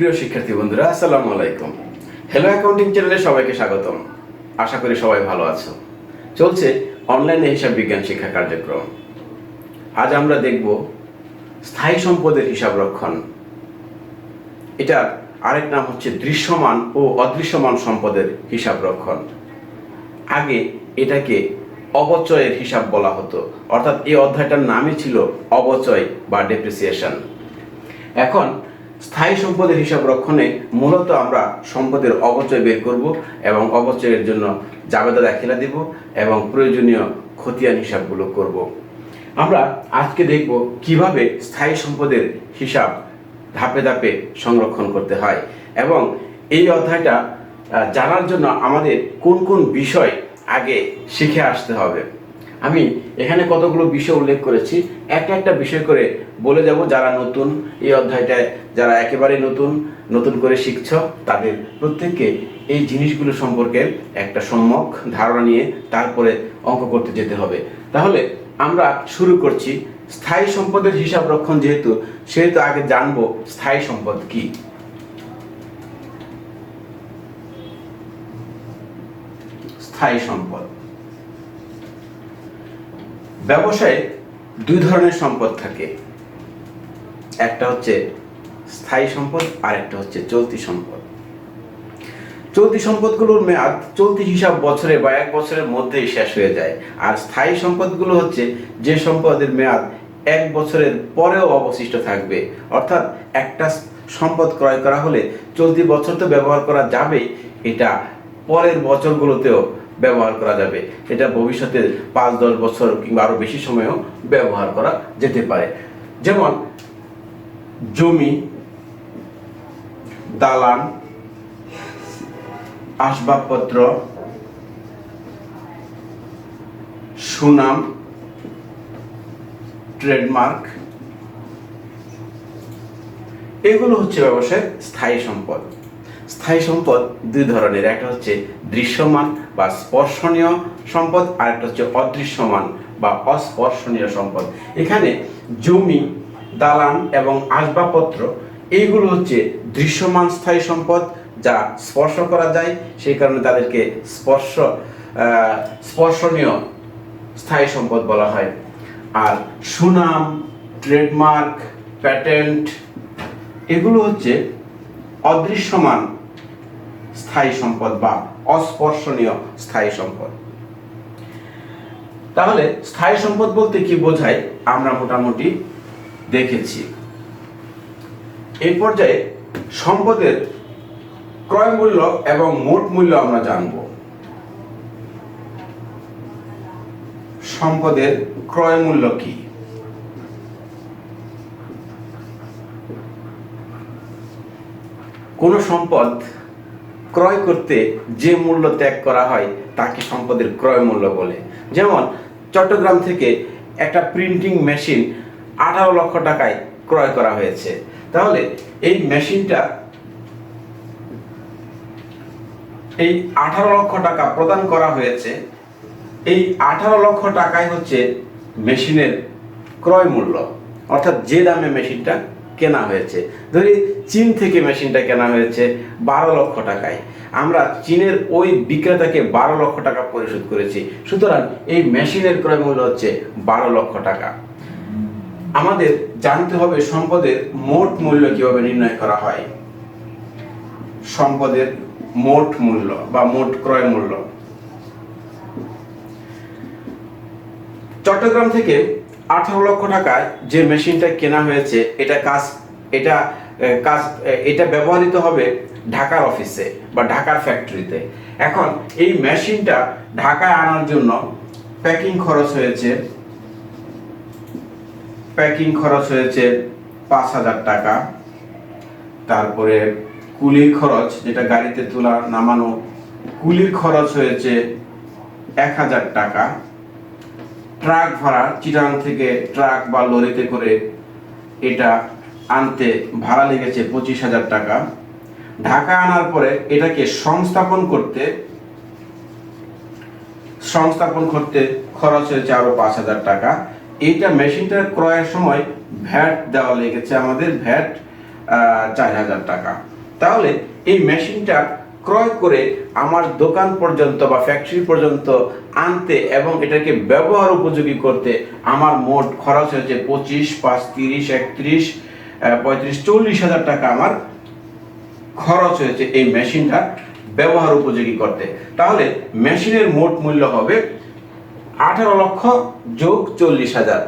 প্রিয় শিক্ষার্থী বন্ধুরা, আসসালামু আলাইকুম। হ্যালো অ্যাকাউন্টিং চ্যানেলে সবাইকে স্বাগতম। আশা করি সবাই ভালো আছো। চলছে অনলাইনে হিসাব বিজ্ঞান শিক্ষা কার্যক্রম। আজ আমরা দেখব স্থায়ী সম্পদের হিসাব রক্ষণ। এটার আরেক নাম হচ্ছে দৃশ্যমান ও অদৃশ্যমান সম্পদের হিসাব রক্ষণ। আগে এটাকে অবচয়ের হিসাব বলা হতো, অর্থাৎ এই অধ্যায়টার নামই ছিল অবচয় বা ডেপ্রিসিয়েশন। এখন স্থায়ী সম্পদের হিসাব রক্ষণে মূলত আমরা সম্পদের অবচয় বের করব এবং অবচয়ের জন্য জাবেদা দাখিলা দেব এবং প্রয়োজনীয় খতিয়ান হিসাবগুলো করব। আমরা আজকে দেখব কিভাবে স্থায়ী সম্পদের হিসাব ধাপে ধাপে সংরক্ষণ করতে হয় এবং এই অধ্যায়টা জানার জন্য আমাদের কোন কোন বিষয় আগে শিখে আসতে হবে। আমি এখানে কতগুলো বিষয় উল্লেখ করেছি, একটা একটা বিষয় করে বলে যাব। যারা নতুন এই অধ্যায়টায়, যারা একেবারে নতুন করে শিখছ, তাদের প্রত্যেককে এই জিনিসগুলো সম্পর্কে একটা সম্যক ধারণা নিয়ে তারপরে অঙ্ক করতে যেতে হবে। তাহলে আমরা শুরু করছি। স্থায়ী সম্পদের হিসাব রক্ষণ সেহেতু আগে জানবো স্থায়ী সম্পদ কি। স্থায়ী সম্পদ, ব্যবসায়ে দুই ধরনের সম্পদ থাকে, একটা হচ্ছে স্থায়ী সম্পদ আর একটা হচ্ছে চলতি সম্পদ। চলতি সম্পদগুলোর মেয়াদ চলতি হিসাব বছরে বা এক বছরের মধ্যেই শেষ হয়ে যায়, আর স্থায়ী সম্পদগুলো হচ্ছে যে সম্পদের মেয়াদ এক বছরের পরেও অবশিষ্ট থাকবে। অর্থাৎ একটা সম্পদ ক্রয় করা হলে চলতি বছর তো ব্যবহার করা যাবেই, এটা পরের বছরগুলোতেও ব্যবহার করা যাবে। এটা ভবিষ্যতে 5-10 বছর কিংবা আরো বেশি সময়ও ব্যবহার করা যেতে পারে। যেমন জমি, দালান, আসবাবপত্র, সুনাম, ট্রেডমার্ক, এগুলো হচ্ছে ব্যবসায়ের স্থায়ী সম্পদ। স্থায়ী সম্পদ দুই ধরনের, একটা হচ্ছে দৃশ্যমান বা স্পর্শনীয় সম্পদ, আর একটা হচ্ছে অদৃশ্যমান বা অস্পর্শনীয় সম্পদ। এখানে জমি, দালান এবং আসবাবপত্র এইগুলো হচ্ছে দৃশ্যমান স্থায়ী সম্পদ, যা স্পর্শ করা যায়, সেই কারণে তাদেরকে স্পর্শনীয় স্থায়ী সম্পদ বলা হয়। আর সুনাম, ট্রেডমার্ক, প্যাটেন্ট এগুলো হচ্ছে অদৃশ্যমান স্থায়ী সম্পদ বা অস্পর্শনীয় স্থায়ী সম্পদ। তাহলে স্থায়ী সম্পদ বলতে কি বোঝায় আমরা মোটামুটি দেখেছি। এই পর্যায়ে সম্পদের ক্রয় মূল্য এবং মোট মূল্য আমরা জানব। সম্পদের ক্রয় মূল্য কি? কোন সম্পদ ক্রয় করতে যে মূল্য ত্যাগ করা হয় তাকে সম্পদের ক্রয় মূল্য বলে। যেমন চট্টগ্রাম থেকে একটা প্রিন্টিং মেশিন 18 লক্ষ টাকায় ক্রয় করা হয়েছে। তাহলে এই মেশিনটা, এই 18 লক্ষ টাকা প্রদান করা হয়েছে, এই 18 লক্ষ টাকাই হচ্ছে মেশিনের ক্রয় মূল্য, অর্থাৎ যে দামে মেশিনটা কেনা হয়েছে। ধরি চীন থেকে মেশিনটা কেনা হয়েছে 12 লক্ষ টাকায়, আমরা চীনের ওই বিক্রেতাকে 12 লক্ষ টাকা পরিশোধ করেছি, সুতরাং এই মেশিনের ক্রয় মূল্য হচ্ছে 12 লক্ষ টাকা। আমাদের জানতে হবে সম্পদের মোট মূল্য কিভাবে নির্ণয় করা হয়। সম্পদের মোট মূল্য বা মোট ক্রয় মূল্য। চট্টগ্রাম থেকে 18 লক্ষ টাকায় যে মেশিনটা কেনা হয়েছে, এটা ব্যবহৃত হবে ঢাকার অফিসে বা ঢাকার ফ্যাক্টরিতে। এখন এই মেশিনটা ঢাকায় আনার জন্য প্যাকিং খরচ হয়েছে 5,000 টাকা। তারপরে কুলির খরচ, যেটা গাড়িতে তোলা নামানো, কুলির খরচ হয়েছে 1,000 টাকা। ট্রাক ভাড়া, চিটাগাং থেকে ট্রাক বা লরিতে করে এটা আনতে ভাড়া লেগেছে 25,000 টাকা। ঢাকা আনার পরে এটাকে সংস্থাপন করতে খরচ হয়েছে আরো 5,000 টাকা। এইটা মেশিনটার ক্রয়ের সময় ভ্যাট দেওয়া লেগেছে আমাদের, ভ্যাট 4,000 টাকা। তাহলে এই মেশিনটা ক্রয় করে আমার দোকান পর্যন্ত বা ফ্যাক্টরি পর্যন্ত আনতে এবং এটাকে ব্যবহার উপযোগী করতে আমার মোট খরচ হয়েছে 25, 5, 30, 31, 35, 40,000 টাকা আমার খরচ হয়েছে এই মেশিনটা ব্যবহার উপযোগী করতে। তাহলে মেশিনের মোট মূল্য হবে 18 লক্ষ যোগ 40,000,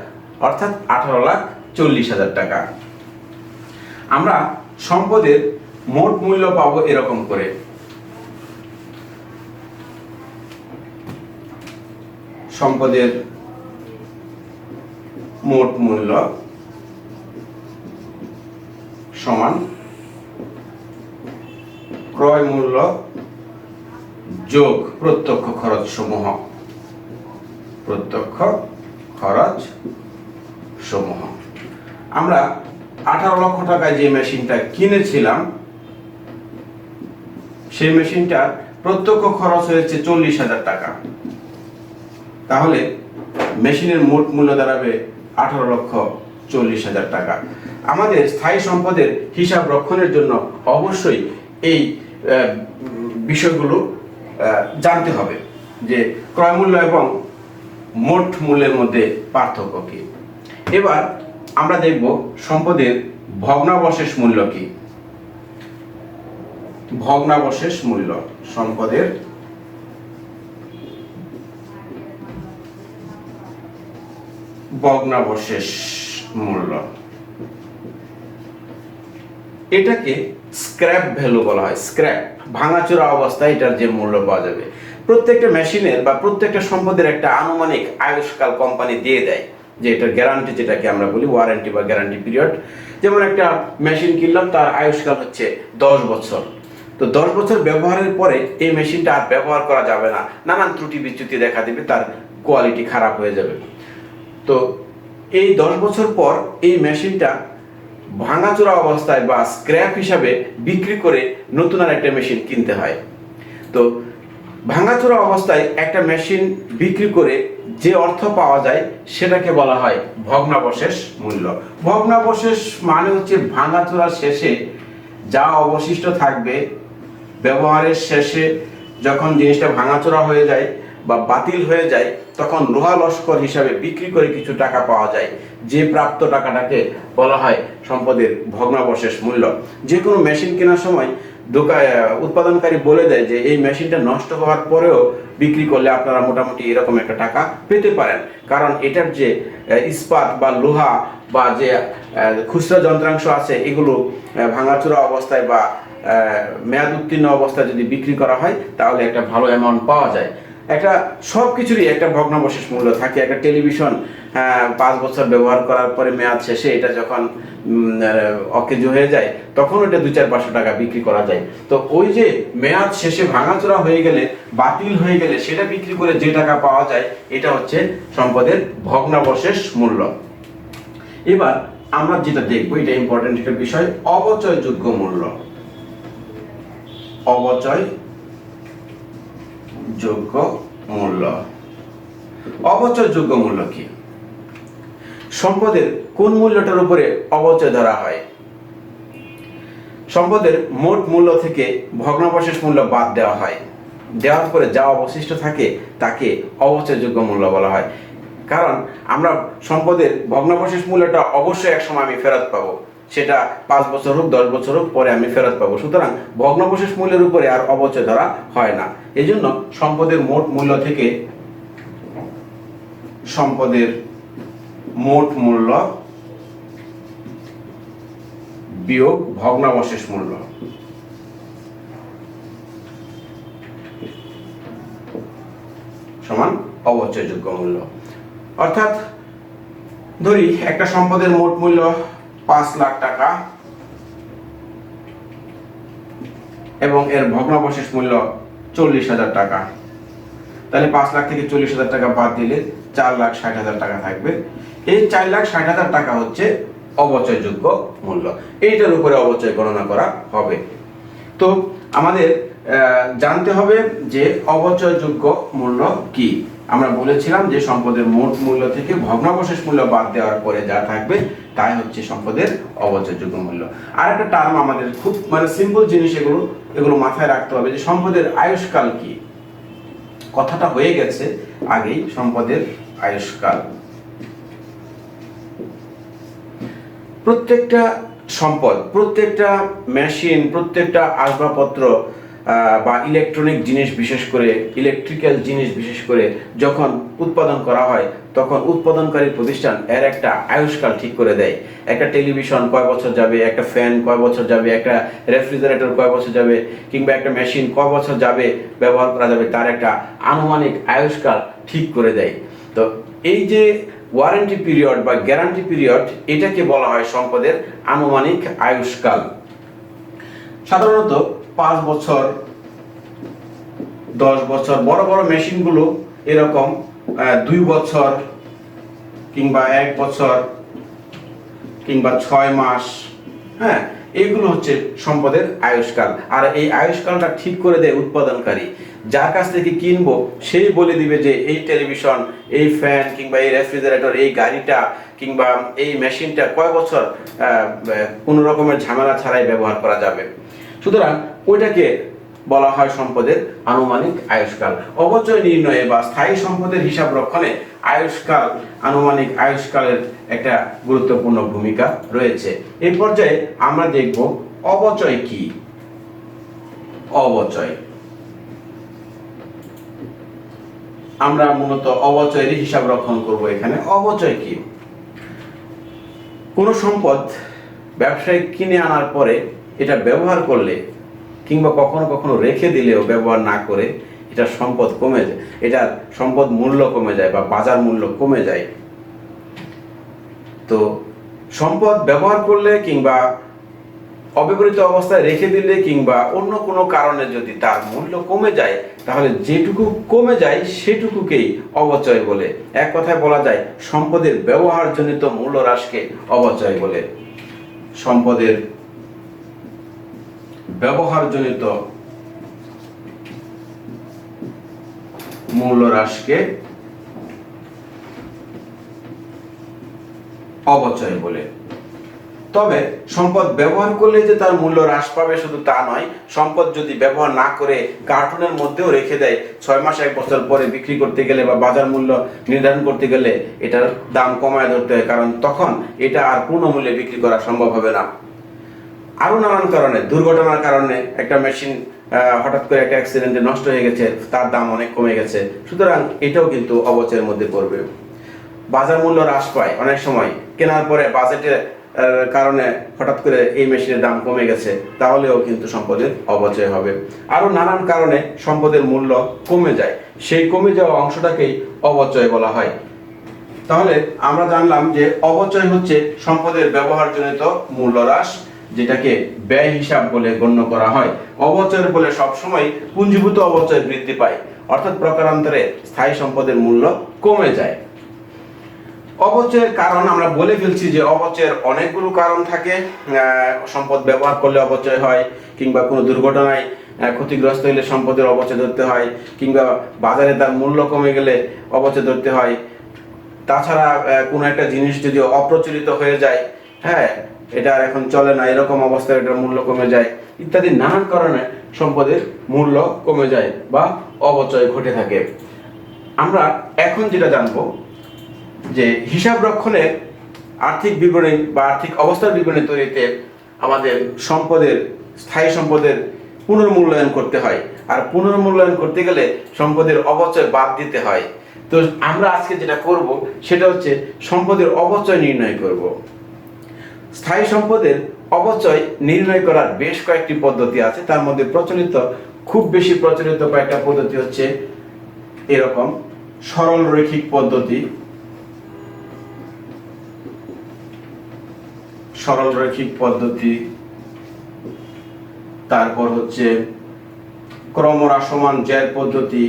অর্থাৎ 18,40,000 টাকা। আমরা সম্পদের মোট মূল্য পাবো এরকম করে, সম্পদের মোট মূল্য সমান ক্রয় মূল্য যোগ প্রত্যক্ষ খরচ সমূহ, প্রত্যক্ষ খরচ সমূহ। আমরা 18 লক্ষ টাকায় যে মেশিনটা কিনেছিলাম সেই মেশিনটার প্রত্যক্ষ খরচ হয়েছে 40,000 টাকা। তাহলে মেশিনের মোট মূল্য দাঁড়াবে 18,40,000 টাকা। আমাদের স্থায়ী সম্পদের হিসাব রক্ষণের জন্য অবশ্যই এই বিষয়গুলো জানতে হবে যে ক্রয় মূল্য এবং মোট মূল্যের মধ্যে পার্থক্য কি। এবার আমরা দেখব সম্পদের ভগ্নাবশেষ মূল্য কি। ভগ্নাবশেষ মূল্য, সম্পদের ভগ্নাবশেষ মূল্য, এটাকে স্ক্র্যাপ ভ্যালু বলা হয়। স্ক্র্যাপ, ভাঙাচোরা অবস্থায় এটার যে মূল্য পাওয়া যাবে। প্রত্যেকটা মেশিনের বা প্রত্যেকটা সম্পদের একটা আনুমানিক আয়ুষ্কাল কোম্পানি দিয়ে দেয়, যে এটার গ্যারান্টি, যেটাকে আমরা বলি ওয়ারেন্টি বা গ্যারান্টি পিরিয়ড। যেমন একটা মেশিন কিনলাম, তার আয়ুষ্কাল হচ্ছে 10 বছর। তো 10 বছর ব্যবহারের পরে এই মেশিনটা আর ব্যবহার করা যাবে না, নানান ত্রুটি বিচ্যুতি দেখা দেবে, তার কোয়ালিটি খারাপ হয়ে যাবে। তো এই 10 বছর পর এই মেশিনটা ভাঙাচোরা অবস্থায় বা স্ক্র্যাপ হিসাবে বিক্রি করে নতুন আর একটা মেশিন কিনতে হয়। তো ভাঙাচোরা অবস্থায় একটা মেশিন বিক্রি করে যে অর্থ পাওয়া যায় সেটাকে বলা হয় ভগ্নাবশেষ মূল্য। ভগ্নাবশেষ মানে হচ্ছে ভাঙাচোরা শেষে যা অবশিষ্ট থাকবে, ব্যবহারের শেষে যখন জিনিসটা ভাঙাচোরা হয়ে যায় বা বাতিল হয়ে যায়, তখন লোহা লস্কর হিসাবে বিক্রি করে কিছু টাকা পাওয়া যায়। যে প্রাপ্ত টাকাটাকে বলা হয় সম্পদের ভগ্নাবশেষ মূল্য। যে কোনো মেশিন কেনার সময় উৎপাদনকারী বলে দেয় যে এই মেশিনটা নষ্ট হওয়ার পরেও বিক্রি করলে আপনারা মোটামুটি এরকম একটা টাকা পেতে পারেন, কারণ এটার যে ইস্পাত বা লোহা বা যে খুচরা যন্ত্রাংশ আছে এগুলো ভাঙাচোরা অবস্থায় বা মেয়াদ উত্তীর্ণ অবস্থায় যদি বিক্রি করা হয় তাহলে একটা ভালো অ্যামাউন্ট পাওয়া যায়। একটা সব কিছুরই একটা ভগ্নাবশেষ মূল্য থাকে। একটা টেলিভিশন 5 বছর ব্যবহার করার পরে মেয়াদ শেষে এটা যখন অকেজো হয়ে যায় তখন ওটা 2-4-500 টাকা বিক্রি করা যায়। তো ওই যে মেয়াদ শেষে ভাঙাচোরা হয়ে গেলে, বাতিল হয়ে গেলে সেটা বিক্রি করে যে টাকা পাওয়া যায়, এটা হচ্ছে সম্পদের ভগ্নাবশেষ মূল্য। এবার আমরা যেটা দেখবো, এটা ইম্পর্টেন্ট একটা বিষয়, অবচয়যোগ্য মূল্য। অবচয়যোগ্য মূল্য। অবচয়যোগ্য মূল্য কি? সম্পদের কোন মূল্যটার উপরে অবচয় ধরা হয়? সম্পদের মোট মূল্য থেকে ভগ্নাবশেষ মূল্য বাদ দেওয়া হয়। দেওয়ার পরে যা অবশিষ্ট থাকে তাকে অবচয়যোগ্য মূল্য বলা হয়। কারণ আমরা সম্পদের ভগ্নাবশেষ মূল্যটা অবশ্যই এক সময় আমি ফেরত পাবো, সেটা 5 বছর হোক 10 বছর হোক পরে আমি ফেরত পাবো। সুতরাং ভগ্নাবশেষ মূল্যের উপরে আর অবচয় ধরা হয় না। এই জন্য সম্পদের মোট মূল্য থেকে সম্পদের মোট মূল্য বিয়োগ ভগ্নাবশেষ মূল্য সমান অবচয়যোগ্য মূল্য। অর্থাৎ ধরি একটা সম্পদের মোট মূল্য 5 লাখ টাকা এবং এর ভগ্নাবশেষ মূল্য 40,000 টাকা। তাহলে 5 লাখ থেকে 40,000 টাকা বাদ দিলে 4,60,000 টাকা থাকবে। এই 4,60,000 টাকা হচ্ছে অবচয়যোগ্য মূল্য। এইটার উপরে অবচয় গণনা করা হবে। তো আমাদের জানতে হবে যে অবচয়যোগ্য মূল্য কি। আমরা বলেছিলাম যে সম্পদের মোট মূল্য থেকে ভগ্নাবশেষ মূল্য বাদ দেওয়ার পরে যা থাকবে তাই হচ্ছে সম্পদের অবচয়যোগ্য মূল্য। আর একটা টার্ম আমাদের খুব সিম্পল জিনিস, এগুলো মাথায় রাখতে হবে যে সম্পদের আয়ুষ্কাল কি। কথাটা হয়ে গেছে আগেই, সম্পদের আয়ুষ্কাল। প্রত্যেকটা সম্পদ, প্রত্যেকটা মেশিন, প্রত্যেকটা আসবাবপত্র বা ইলেকট্রনিক জিনিস, বিশেষ করে ইলেকট্রিক্যাল জিনিস বিশেষ করে যখন উৎপাদন করা হয় তখন উৎপাদনকারী প্রতিষ্ঠান এর একটা আয়ুষ্কাল ঠিক করে দেয়। একটা টেলিভিশন কয় বছর যাবে, একটা ফ্যান কয় বছর যাবে, একটা রেফ্রিজারেটর কয় বছর যাবে, কিংবা একটা মেশিন কয় বছর যাবে ব্যবহার করা যাবে, তার একটা আনুমানিক আয়ুষ্কাল ঠিক করে দেয়। তো এই যে ওয়ারেন্টি পিরিয়ড বা গ্যারান্টি পিরিয়ড, এটাকে বলা হয় সম্পদের আনুমানিক আয়ুষ্কাল। সাধারণত 5 বছর, 10 বছর, বড় বড় মেশিনগুলো এরকম 2 বছর কিংবা 1 বছর কিংবা 6 মাস, হ্যাঁ, এইগুলো হচ্ছে সম্পদের আয়ুষ্কাল। আর এই আয়ুষ্কালটা ঠিক করে দেয় উৎপাদনকারী। যার কাছ থেকে কিনবো সেই বলে দিবে যে এই টেলিভিশন, এই ফ্যান কিংবা এই রেফ্রিজারেটর, এই গাড়িটা কিংবা এই মেশিনটা কয় বছর কোনো রকমের ঝামেলা ছাড়াই ব্যবহার করা যাবে। সুতরাং ওইটাকে বলা হয় সম্পদের আনুমানিক আয়ুষ্কাল। অবচয় নির্ণয়ে বা স্থায়ী সম্পদের হিসাব রক্ষণে আয়ুষ্কাল, আনুমানিক আয়ুষ্কালের একটা গুরুত্বপূর্ণ ভূমিকা রয়েছে। এই পর্যায়ে আমরা দেখব অবচয় কি। অবচয়, আমরা মূলত অবচয়ের হিসাব রক্ষণ করব এখানে। অবচয় কি? কোন সম্পদ ব্যবসায়ী কিনে আনার পরে এটা ব্যবহার করলে কিংবা কখনো কখনো রেখে দিলেও ব্যবহার না করে এটা সম্পদ কমে যায়, এটার সম্পদ মূল্য কমে যায় বা বাজার মূল্য কমে যায়। তো সম্পদ ব্যবহার করলে কিংবা অব্যবহৃত অবস্থায় রেখে দিলে কিংবা অন্য কোনো কারণে যদি তার মূল্য কমে যায়, তাহলে যেটুকু কমে যায় সেটুকুকেই অবচয় বলে। এক কথায় বলা যায় সম্পদের ব্যবহারজনিত মূল্য হ্রাসকে অবচয় বলে। সম্পদের ব্যবহারজনিত মূল্য হ্রাসকে অবচয় বলে। তবে সম্পদ ব্যবহার করলে যে তার মূল্য হ্রাস পাবে শুধু তা নয়, সম্পদ যদি ব্যবহার না করে কার্টুনের মধ্যেও রেখে দেয়, 6 মাস 1 বছর পরে বিক্রি করতে গেলে বা বাজার মূল্য নির্ধারণ করতে গেলে এটার দাম কমায় ধরতে হয়, কারণ তখন এটা আর পূর্ণ মূল্যে বিক্রি করা সম্ভব হবে না। আরো নানান কারণে, দুর্ঘটনার কারণে একটা মেশিন হঠাৎ করে একটা অ্যাক্সিডেন্টে নষ্ট হয়ে গেছে, তার দাম অনেক কমে গেছে, সুতরাং এটাও কিন্তু অবচয়ের মধ্যে পড়বে। বাজার মূল্য হ্রাস পায়, অনেক সময় কেনার পরে বাজেটের কারণে হঠাৎ করে এই মেশিনের দাম কমে গেছে, তাহলেও কিন্তু সম্পদের অবচয় হবে। আরো নানান কারণে সম্পদের মূল্য কমে যায়, সেই কমে যাওয়া অংশটাকেই অবচয় বলা হয়। তাহলে আমরা জানলাম যে অবচয় হচ্ছে সম্পদের ব্যবহারজনিত মূল্য হ্রাস, যেটাকে ব্যয় হিসাব বলে গণ্য করা হয়। অবচয়ের ফলে সবসময় পুঞ্জীভূত অবচয় বৃদ্ধি পায়, অর্থাৎ প্রকারান্তরে স্থায়ী সম্পদের মূল্য কমে যায়। অবচয়ের কারণ আমরা বলে ফেলছি যে অবচয়ের অনেকগুলো কারণ থাকে। সম্পদ ব্যবহার করলে অবচয় হয়, কিংবা কোনো দুর্ঘটনায় ক্ষতিগ্রস্ত হলে সম্পদের অবচয় ধরতে হয়, কিংবা বাজারে তার মূল্য কমে গেলে অবচয় ধরতে হয়। তাছাড়া কোনো একটা জিনিস যদি অপ্রচলিত হয়ে যায়, হ্যাঁ, এটা এখন চলে না, এরকম অবস্থায় এটার মূল্য কমে যায়, ইত্যাদি নানান কারণে সম্পদের মূল্য কমে যায় বা অবচয় ঘটে থাকে। আমরা এখন যেটা জানবো যে হিসাব রক্ষণের আর্থিক বিবরণী বা আর্থিক অবস্থার বিবরণী তৈরিতে আমাদের সম্পদের, স্থায়ী সম্পদের পুনর্মূল্যায়ন করতে হয়। আর পুনর্মূল্যায়ন করতে গেলে সম্পদের অবচয় বাদ দিতে হয়। তো আমরা আজকে যেটা করব সেটা হচ্ছে সম্পদের অবচয় নির্ণয় করব। স্থায়ী সম্পদের অবচয় নির্ণয় করার বেশ কয়েকটি পদ্ধতি আছে, তার মধ্যে খুব বেশি প্রচলিত কয়েকটা পদ্ধতি হচ্ছে এরকম: সরল রৈখিক পদ্ধতি, তারপর হচ্ছে ক্রমহ্রাসমান জ্যার পদ্ধতি,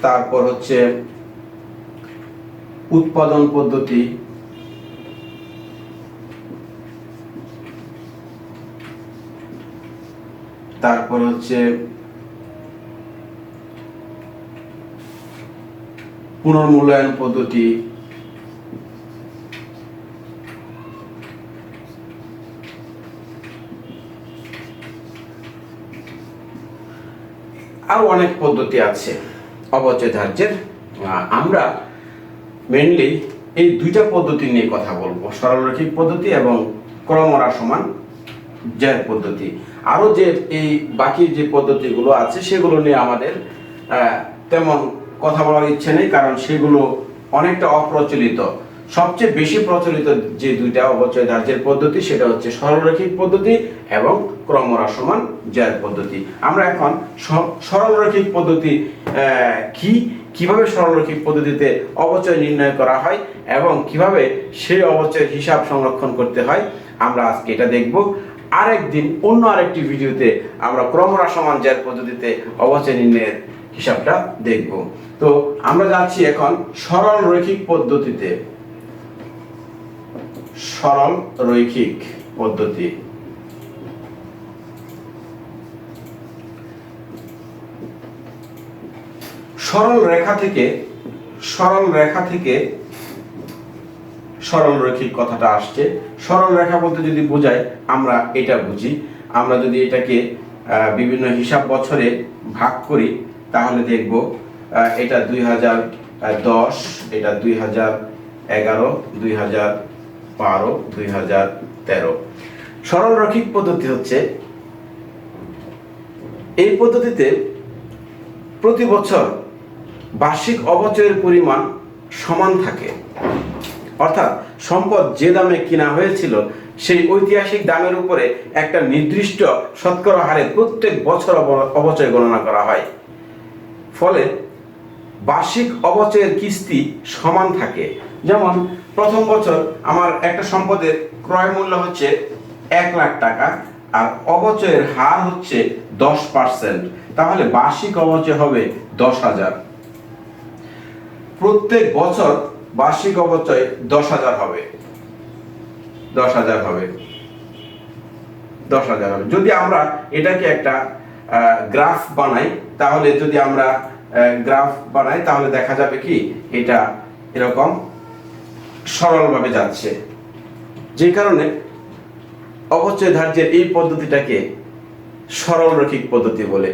তারপর হচ্ছে উৎপাদন পদ্ধতি, তারপর হচ্ছে পুনর্মূল্যায়ন পদ্ধতি, আরো অনেক পদ্ধতি আছে অবচয় ধার্যের। আমরা মেইনলি এই দুইটা পদ্ধতি নিয়ে কথা বলবো, সরলরৈখিক পদ্ধতি এবং ক্রমহ্রাসমান জ্যার পদ্ধতি। আরো যে এই বাকি যে পদ্ধতিগুলো আছে সেগুলো নিয়ে আমাদের তেমন কথা বলার ইচ্ছে নেই, কারণ সেগুলো অনেকটা অপ্রচলিত। সবচেয়ে বেশি প্রচলিত যে দুইটা অবচয় ধার্যের পদ্ধতি সেটা হচ্ছে সরলরৈখিক পদ্ধতি এবং ক্রমহ্রাসমান জ্যার পদ্ধতি। আমরা এখন সরলরৈখিক পদ্ধতি কিভাবে সরলরৈখিক পদ্ধতিতে অবচয় নির্ণয় করা হয় এবং কিভাবে সেই অবচয়ের হিসাব সংরক্ষণ করতে হয় আমরা আজকে এটা দেখব। আরেকদিন অন্য আরেকটি ভিডিওতে আমরা ক্রমহ্রাসমান জ্যার পদ্ধতিতে অবচয় নির্ণয়ের হিসাবটা দেখব। তো আমরা যাচ্ছি এখন সরলরৈখিক পদ্ধতিতে। সরলরৈখিক পদ্ধতি, সরল রেখা থেকে সরলরৈখিক কথাটা আসছে। সরল রেখা বলতে যদি বোঝায় আমরা এটা বুঝি, আমরা যদি এটাকে বিভিন্ন হিসাব বছরে ভাগ করি তাহলে দেখব এটা 2010, এটা 2011, 2012, 2013। সরলরৈখিক পদ্ধতি হচ্ছে এই পদ্ধতিতে প্রতি বছর বার্ষিক অবচয়ের পরিমাণ সমান থাকে, অর্থাৎ সম্পদ যে দামে কিনা হয়েছিল সেই ঐতিহাসিক দামের উপরে একটা নির্দিষ্ট শতকরা হারে প্রত্যেক বছর অবচয় গণনা করা হয়। ফলে বার্ষিক অবচয়ের কিস্তি সমান থাকে। যেমন প্রথম বছর আমার একটা সম্পদের ক্রয় মূল্য হচ্ছে 1 লাখ টাকা আর অবচয়ের হার হচ্ছে 10%, তাহলে বার্ষিক অবচয় হবে 10,000। প্রত্যেক বছর বার্ষিক অবচয় 10,000 হবে। যদি আমরা এটাকে একটা গ্রাফ বানাই তাহলে দেখা যাবে কি এটা এরকম সরলভাবে যাচ্ছে, যে কারণে অবচয় ধার্যের এই পদ্ধতিটাকে সরলরৈখিক পদ্ধতি বলে।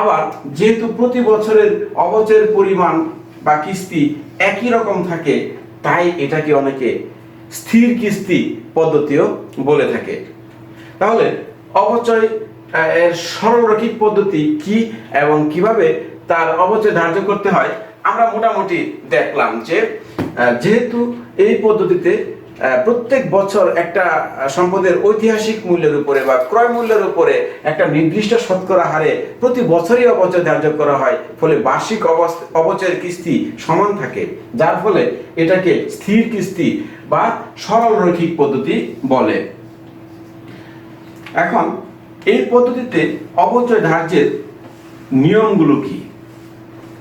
আবার যেহেতু প্রতি বছরের অবচয়ের পরিমাণ বা কিস্তি একই রকম থাকে তাই এটাকে অনেকে স্থির কিস্তি পদ্ধতিও বলে থাকে। তাহলে অবচয় এর সরলরৈখিক পদ্ধতি কি এবং কিভাবে তার অবচয় ধার্য করতে হয় আমরা মোটামুটি দেখলাম। যে যেহেতু এই পদ্ধতিতে প্রত্যেক বছর একটা সম্পদের ঐতিহাসিক মূল্যের উপরে বা ক্রয় মূল্যের উপরে একটা নির্দিষ্ট শতকরা হারে প্রতি বছরই অবচয় ধার্য করা হয়, ফলে বার্ষিক অবচয়ের কিস্তি সমান থাকে, যার ফলে এটাকে স্থির কিস্তি বা সরলরৈখিক পদ্ধতি বলে। এখন এই পদ্ধতিতে অবচয় ধার্যের নিয়মগুলো কি,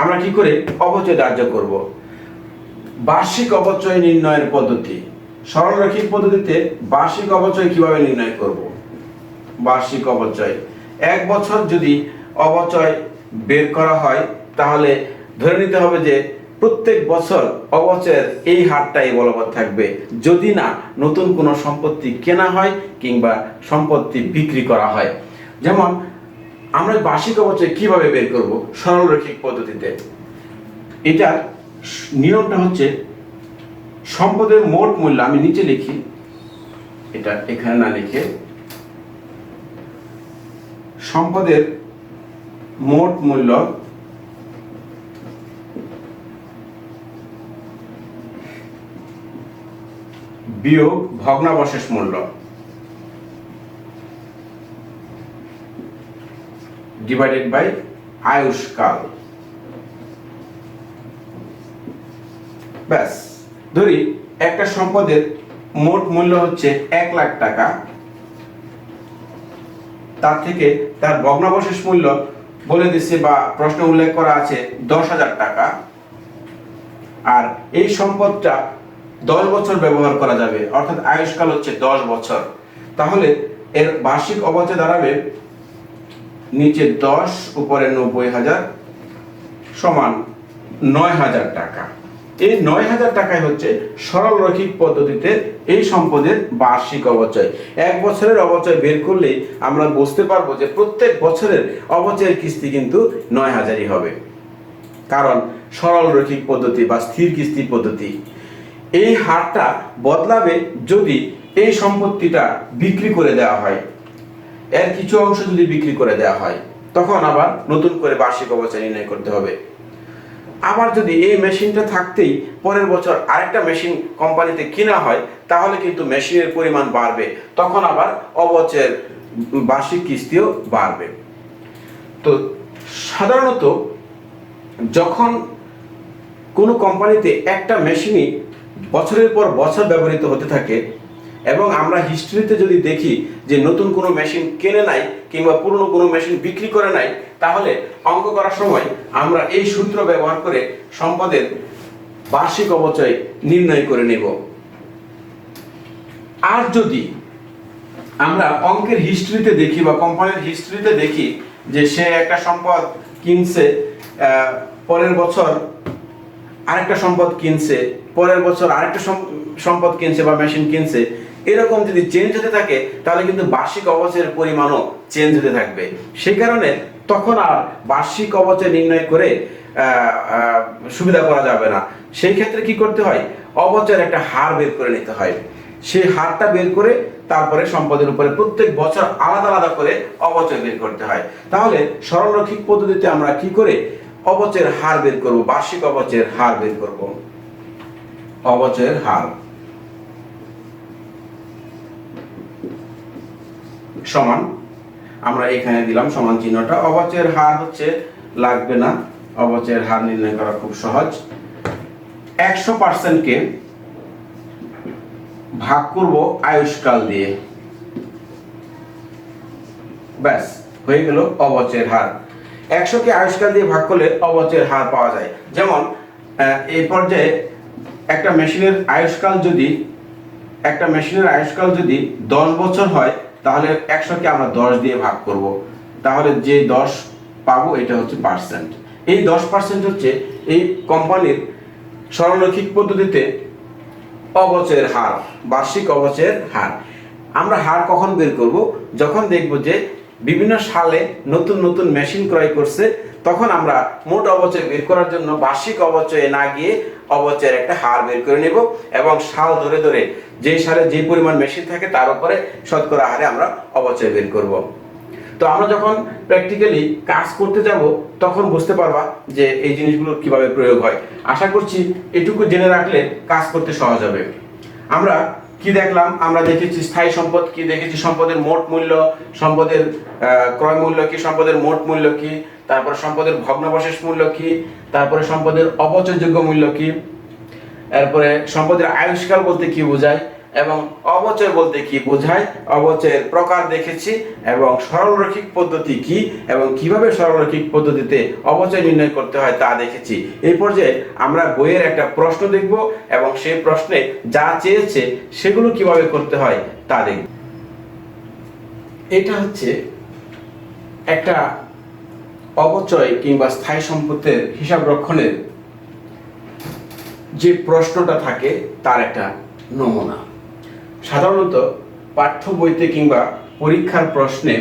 আমরা কি করে অবচয় ধার্য করব? বার্ষিক অবচয় নির্ণয়ের পদ্ধতি। সরলরৈখিক পদ্ধতিতে বার্ষিক অবচয় কিভাবে নির্ণয় করব? বার্ষিক অবচয়, এক বছর যদি অবচয় বের করা হয় তাহলে ধরে নিতে হবে যে প্রত্যেক বছর অবচয়ের এই হারটাই বলবৎ থাকবে, যদি না নতুন কোনো সম্পত্তি কেনা হয় কিংবা সম্পত্তি বিক্রি করা হয়। যেমন আমরা বার্ষিক অবচয় কিভাবে বের করব সরলরৈখিক পদ্ধতিতে? এটার নিয়মটা হচ্ছে সম্পদের মোট মূল্য, আমি নিচে লিখি, এটা এখানে না লিখে, সম্পদের মোট মূল্য বিয়োগ ভগ্নাবশেষ মূল্য ডিভাইডেড বাই আয়ুষ্কাল। ব্যাস, ধরি একটা সম্পদের মোট মূল্য হচ্ছে 1 লাখ টাকা, তার থেকে তার ভগ্নাবশেষ মূল্য বলে দিচ্ছে বা প্রশ্ন উল্লেখ করা আছে 10,000 টাকা, আর এই সম্পদটা 10 বছর ব্যবহার করা যাবে, অর্থাৎ আয়ুষ্কাল হচ্ছে 10 বছর। তাহলে এর বার্ষিক অবচয় দাঁড়াবে নিচে 10 উপরে 90,000 সমান 9,000 টাকা। এই 9,000 টাকায় হচ্ছে সরল রৈখিক পদ্ধতিতে এই সম্পদের বার্ষিক অবচয়। এক বছরের অবচয় বের করলে আমরা বুঝতে পারবো যে প্রত্যেক বছরের অবচয়ের কিস্তি কিন্তু 9,000ই হবে, কারণ সরল রৈখিক পদ্ধতি বা স্থির কিস্তি পদ্ধতি। এই হারটা বদলাবে যদি এই সম্পত্তিটা বিক্রি করে দেওয়া হয়, এর কিছু অংশ যদি বিক্রি করে দেওয়া হয়, তখন আবার নতুন করে বার্ষিক অবচয় নির্ণয় করতে হবে। আবার যদি এই মেশিনটা থাকতেই পরের বছর আরেকটা মেশিন কোম্পানিতে কিনা হয়, তাহলে কিন্তু মেশিনের পরিমাণ বাড়বে, তখন আবার অবচয়ের বার্ষিক কিস্তিও বাড়বে। তো সাধারণত যখন কোনো কোম্পানিতে একটা মেশিনই বছরের পর বছর ব্যবহৃত হতে থাকে এবং আমরা হিস্ট্রিতে যদি দেখি যে নতুন কোনো মেশিন কেনে নাই কিংবা পুরনো কোনো মেশিন বিক্রি করে নাই, তাহলে অঙ্ক করার সময় আমরা এই সূত্র ব্যবহার করে সম্পদের বার্ষিক অবচয় নির্ণয় করে নেব। আর যদি আমরা অঙ্কের হিস্ট্রিতে দেখি বা কোম্পানির হিস্ট্রিতে দেখি যে সে একটা সম্পদ কিনছে, পরের বছর আরেকটা সম্পদ কিনছে, পরের বছর আরেকটা সম্পদ কিনছে বা মেশিন কিনছে, এরকম যদি চেঞ্জ হতে থাকে, তাহলে কিন্তু বার্ষিক অবচয়ের পরিমাণও চেঞ্জ হতে থাকবে। সেই কারণে তখন আর বার্ষিক অবচয় নির্ণয় করে সুবিধা করা যাবে না। সেই ক্ষেত্রে কি করতে হয়, অবচয়ের একটা হার বের করে নিতে হয়। সেই হারটা বের করে তারপরে সম্পদের উপরে প্রত্যেক বছর আলাদা আলাদা করে অবচয় বের করতে হয়। তাহলে সরল রৈখিক পদ্ধতিতে আমরা কি করে অবচয়ের হার বের করব, বার্ষিক অবচয়ের হার বের করব। অবচয়ের হার সমান, আমরা এখানে দিলাম সমান চিহ্নটা। অবচয়ের হার হচ্ছে লাগবে না, অবচয়ের হার নির্ণয় করা খুব সহজ। 100% কে ভাগ করব আয়ুষ্কাল দিয়ে, ব্যাস হয়ে গেল অবচয়ের হার। 100 কে আয়ুষ্কাল দিয়ে ভাগ করলে অবচয়ের হার পাওয়া যায়। যেমন এই পর্যায়ে একটা মেশিনের আয়ুষ্কাল যদি 10 বছর হয়, তাহলে 100 কে আমরা 10 দিয়ে ভাগ করব, তাহলে যে 10 পাবো এটা হচ্ছে পার্সেন্ট। এই 10% হচ্ছে এই কোম্পানির সরল রৈখিক পদ্ধতিতে অবচয়ের হার, বার্ষিক অবচয়ের হার। আমরা হার কখন বের করব, যখন দেখব যে বিভিন্ন সালে নতুন নতুন মেশিন ক্রয় করছে, তখন আমরা মোট অবচয় বের করার জন্য বার্ষিক অবচয়ে না গিয়ে অবচয়ের একটা হার বের করে নেব এবং সাল ধরে ধরে যেই সালে যে পরিমাণ মেশিন থাকে তার উপরে শতকরা হারে আমরা অবচয় বের করব। তো আমরা যখন প্র্যাকটিক্যালি কাজ করতে যাব, তখন বুঝতে পারবা যে এই জিনিসগুলো কিভাবে প্রয়োগ হয়। আশা করছি এটুকু জেনে রাখলে কাজ করতে সহজ হবে। আমরা কি দেখলাম, আমরা দেখেছি স্থায়ী সম্পদ কি, দেখেছি সম্পদের মোট মূল্য, সম্পদের ক্রয় মূল্য কি, সম্পদের মোট মূল্য কি, তারপর সম্পদের ভগ্নাবশেষ মূল্য কি, তারপরে সম্পদের অপচয়যোগ্য মূল্য কি, এরপরে সম্পদের আয়ুষ্কাল বলতে কি বোঝায় এবং অবচয় বলতে কি বোঝায়, অবচয়ের প্রকার দেখেছি এবং সরল রৈখিক পদ্ধতি কি এবং কিভাবে সরল রৈখিক পদ্ধতিতে অবচয় নির্ণয় করতে হয় তা দেখেছি। এই পর্যায়ে আমরা বইয়ের একটা প্রশ্ন দেখব এবং সেই প্রশ্নে যা চেয়েছে সেগুলো কিভাবে করতে হয় তা দেখব। এটা হচ্ছে একটা অবচয় কিংবা স্থায়ী সম্পদের হিসাব রক্ষণের যে প্রশ্নটা থাকে তার একটা নমুনা। সাধারণত পাঠ্য বইতে কিংবা পরীক্ষার প্রশ্নে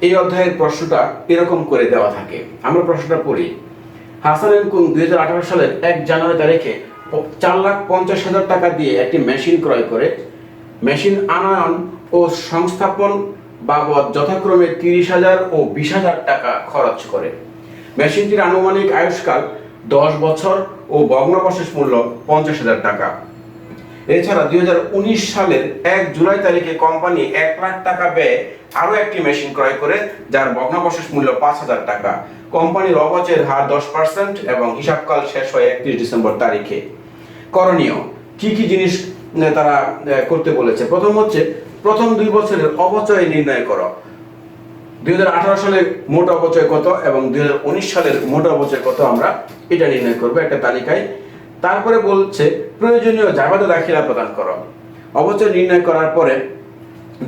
এই অধ্যায়ের প্রশ্নটা এরকম করে দেওয়া থাকে। আমরা প্রশ্নটা পড়ি। হাসান এন্ড কুং 2018 সালের 1 জানুয়ারি তারিখে 4,50,000 টাকা দিয়ে একটি মেশিন ক্রয় করে মেশিন আনয়ন ও সংস্থাপন বাবদ যথাক্রমে 30,000 ও 20,000 টাকা খরচ করে। মেশিনটির আনুমানিক আয়ুষ্কাল 10 বছর ও ভগ্নাবশেষ মূল্য 50,000 টাকা। এছাড়া 2019 সালের 1 জুলাই তারিখে কোম্পানি 1 লাখ টাকা ব্যয়ে আরো একটি মেশিন ক্রয় করে, যার ভগ্নাবশেষ মূল্য 5,000 টাকা। কোম্পানির অবচয়ের হার 10% এবং হিসাবকাল শেষ হয় 31 ডিসেম্বর তারিখে। করণীয় কি কি জিনিস তারা করতে বলেছে। প্রথম হচ্ছে প্রথম 2 বছরের অবচয় নির্ণয় করো। 2018 সালের মোট অবচয় কত এবং 2019 সালের মোট অবচয় কত আমরা এটা নির্ণয় করব একটা তালিকায়। তারপরে বলছে প্রয়োজনীয় জাবেদা দাখিলা প্রদান করো। অবচয় নির্ণয় করার পরে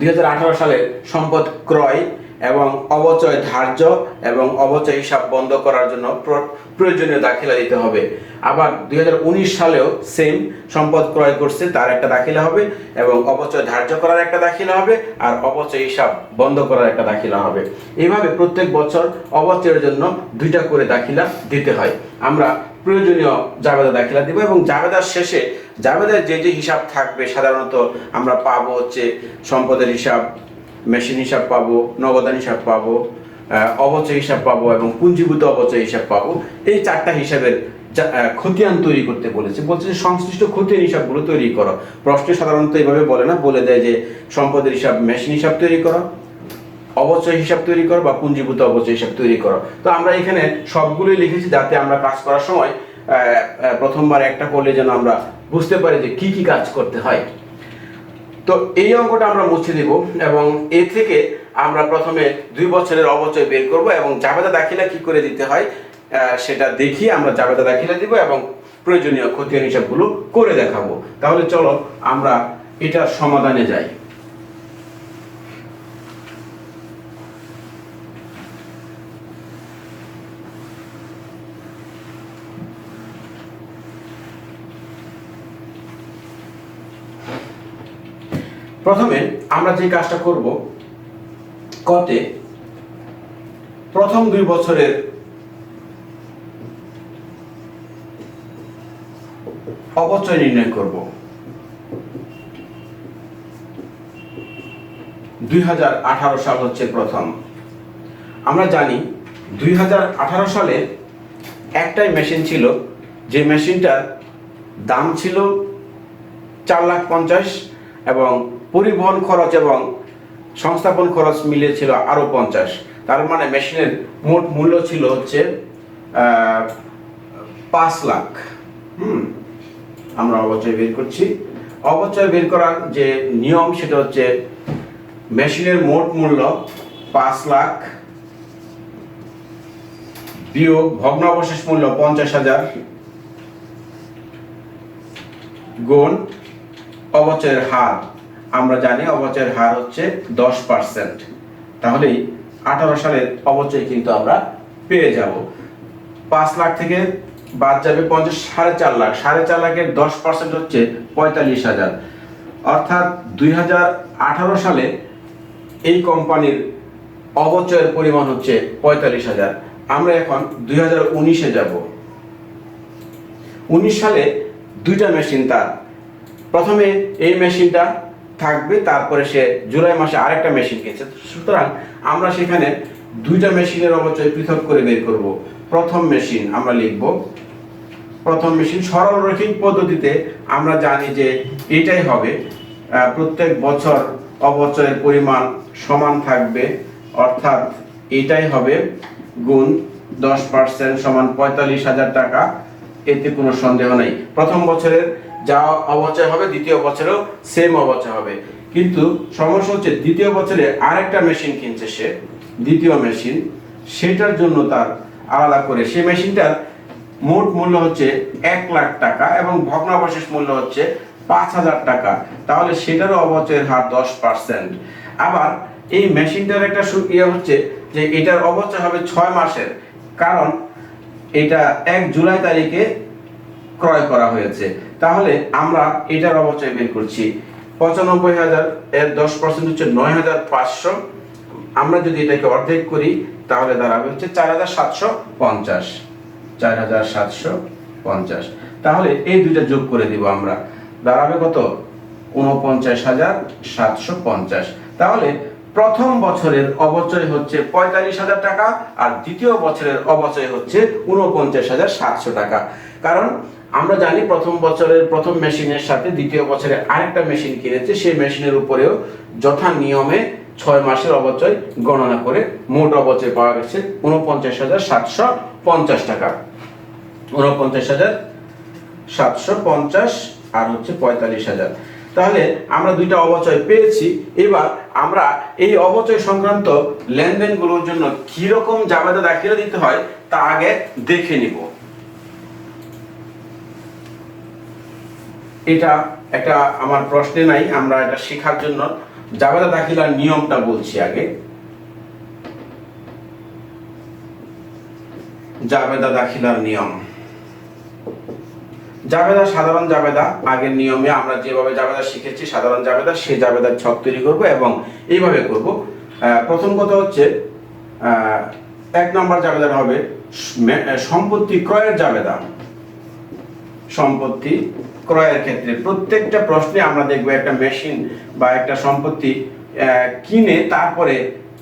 2018 সালে সম্পদ ক্রয় এবং অবচয় ধার্য এবং অবচয় হিসাব বন্ধ করার জন্য প্রয়োজনীয় দাখিলা দিতে হবে। আবার 2019 সালেও সেম সম্পদ ক্রয় করছে তার একটা দাখিলা হবে এবং অবচয় ধার্য করার একটা দাখিলা হবে আর অবচয় হিসাব বন্ধ করার একটা দাখিলা হবে। এইভাবে প্রত্যেক বছর অবচয়ের জন্য 2টা করে দাখিলা দিতে হয়। আমরা প্রয়োজনীয় জাবেদা দাখিলা দিব এবং জাবেদার শেষে জাবেদার যে যে হিসাব থাকবে সাধারণত আমরা পাবো হচ্ছে সম্পদের হিসাব, মেশিন হিসাব পাবো, নগদান হিসাব পাবো, অবচয় হিসাব পাবো এবং পুঞ্জীভূত অবচয় হিসাব পাবো। এই 4টা হিসাবের খতিয়ান তৈরি করতে বলছে যে সংশ্লিষ্ট খতিয়ান হিসাবগুলো তৈরি করো। প্রশ্নে সাধারণত এইভাবে বলে না, বলে দেয় যে সম্পদের হিসাব, মেশিন হিসাব তৈরি করো, অবচয় হিসাব তৈরি করো বা পুঞ্জীভূত অবচয় হিসাব তৈরি করো। তো আমরা এখানে সবগুলোই লিখেছি যাতে আমরা কাজ করার সময় প্রথমবার একটা করলে যেন আমরা বুঝতে পারি যে কি কি কাজ করতে হয়। তো এই অঙ্কটা আমরা মুছে দেব এবং এ থেকে আমরা প্রথমে 2 বছরের অবচয় বের করব এবং জাবেদা দাখিলা কি করে দিতে হয় সেটা দেখিয়ে আমরা জাবেদা দাখিলা দিব এবং প্রয়োজনীয় খতিয়ান হিসাবগুলো করে দেখাবো। তাহলে চলো আমরা এটার সমাধানে যাই। প্রথমে আমরা যে কাজটা করব, কতে প্রথম 2 বছরের অবচয় নির্ণয় করব। 2018 সাল হচ্ছে প্রথম। আমরা জানি 2018 সালে একটাই মেশিন ছিল, যে মেশিনটার দাম ছিল 4,50,000 এবং পরিবহন খরচ এবং সংস্থাপন খরচ মিলিয়ে ছিল আরো 50। তার মানে মেশিনের মোট মূল্য ছিল হচ্ছে 5 লাখ। আমরা অবচয় বের করছি। অবচয় বের করার যে নিয়ম সেটা হচ্ছে মেশিনের মোট মূল্য 5 লাখ বিয়োগ ভগ্নাবশেষ মূল্য 50,000 গুণ অবচয়ের হার। আমরা জানি অবচয়ের হার হচ্ছে 10%। তাহলেই 18 সালের অবচয় কিন্তু আমরা পেয়ে যাব। 5 লাখ থেকে বাদ যাবে 50, 4.5 লাখ। 4.5 লাখের 10% হচ্ছে 45,000। অর্থাৎ 2018 সালে এই কোম্পানির অবচয়ের পরিমাণ হচ্ছে 45,000। আমরা এখন 2019-এ যাব। 19 সালে 2টা মেশিন তার। প্রথমে এই মেশিনটা থাকবে, তারপরে সে জুলাই মাসে আরেকটা মেশিন কিনছে। সুতরাং আমরা সেখানে 2টা মেশিনের অবচয় পৃথক করে বের করব। প্রথম মেশিন আমরা লিখব, প্রথম মেশিন সরল রৈখিক পদ্ধতিতে আমরা জানি যে এটাই হবে, প্রত্যেক বছর অবচয়ের পরিমাণ সমান থাকবে, অর্থাৎ এটাই হবে গুণ 10% সমান 45,000 টাকা। এতে কোনো সন্দেহ নেই। প্রথম বছরের যা অবচয় হবে দ্বিতীয় বছরেও সেম অবচয় হবে, কিন্তু সমস্যা হচ্ছে দ্বিতীয় বছরে আরেকটা মেশিন কিনছে সে, দ্বিতীয় মেশিন, সেটার জন্য তার আলাদা করে সেই মেশিনটার মোট মূল্য হচ্ছে 1 লাখ টাকা এবং ভগ্নাবশেষ মূল্য হচ্ছে 5,000 টাকা। তাহলে সেটারও অবচয়ের হার 10%। আবার এই মেশিনটার একটা ইয়ে হচ্ছে যে এটার অবচয় হবে 6 মাসের, কারণ এটা 1 জুলাই তারিখে ক্রয় করা হয়েছে। তাহলে আমরা এটার অবচয় বের করছি। 95,000 এর 10% হচ্ছে 9,500। আমরা যদি এটাকে অর্ধেক করি তাহলে দাঁড়াবে হচ্ছে 4,750। 4,750। তাহলে এই দুইটা যোগ করে দিব আমরা, দাঁড়াবে কত? 49,750। তাহলে প্রথম বছরের অবচয় হচ্ছে 45,000 টাকা আর দ্বিতীয় বছরের অবচয় হচ্ছে 49,700 টাকা। কারণ আমরা জানি প্রথম বছরের প্রথম মেশিনের সাথে দ্বিতীয় বছরে আরেকটা মেশিন কিনেছে, সেই মেশিনের উপরেও যথা নিয়মে 6 মাসের অবচয় গণনা করে মোট অবচয় পাওয়া গেছে 49,750 টাকা। 49,750 আর হচ্ছে 45,000। তাহলে আমরা দুইটা অবচয় পেয়েছি। এবার আমরা এই অবচয় সংক্রান্ত লেনদেনগুলোর জন্য কি রকম জাবেদা দাখিলা দিতে হয় তা আগে দেখে নিব। এটা একটা আমার প্রশ্নে নাই, আমরা এটা শেখার জন্য জাবেদা দাখিলার নিয়মটা বলছি আগে। জাবেদা দাখিলার নিয়ম। জাবেদা সাধারণ জাবেদা, আগের নিয়মে আমরা যেভাবে জাবেদা শিখেছি সাধারণ জাবেদা, সেই জাবেদার ছক তৈরি করব এবং এইভাবে করব। প্রথম কথা হচ্ছে 1 নম্বর জাবেদা হবে সম্পত্তি ক্রয়ের জাবেদা। সম্পত্তি ক্রয়ের ক্ষেত্রে প্রত্যেকটা প্রশ্নে আমরা দেখব একটা মেশিন বা একটা সম্পত্তি কিনে তারপরে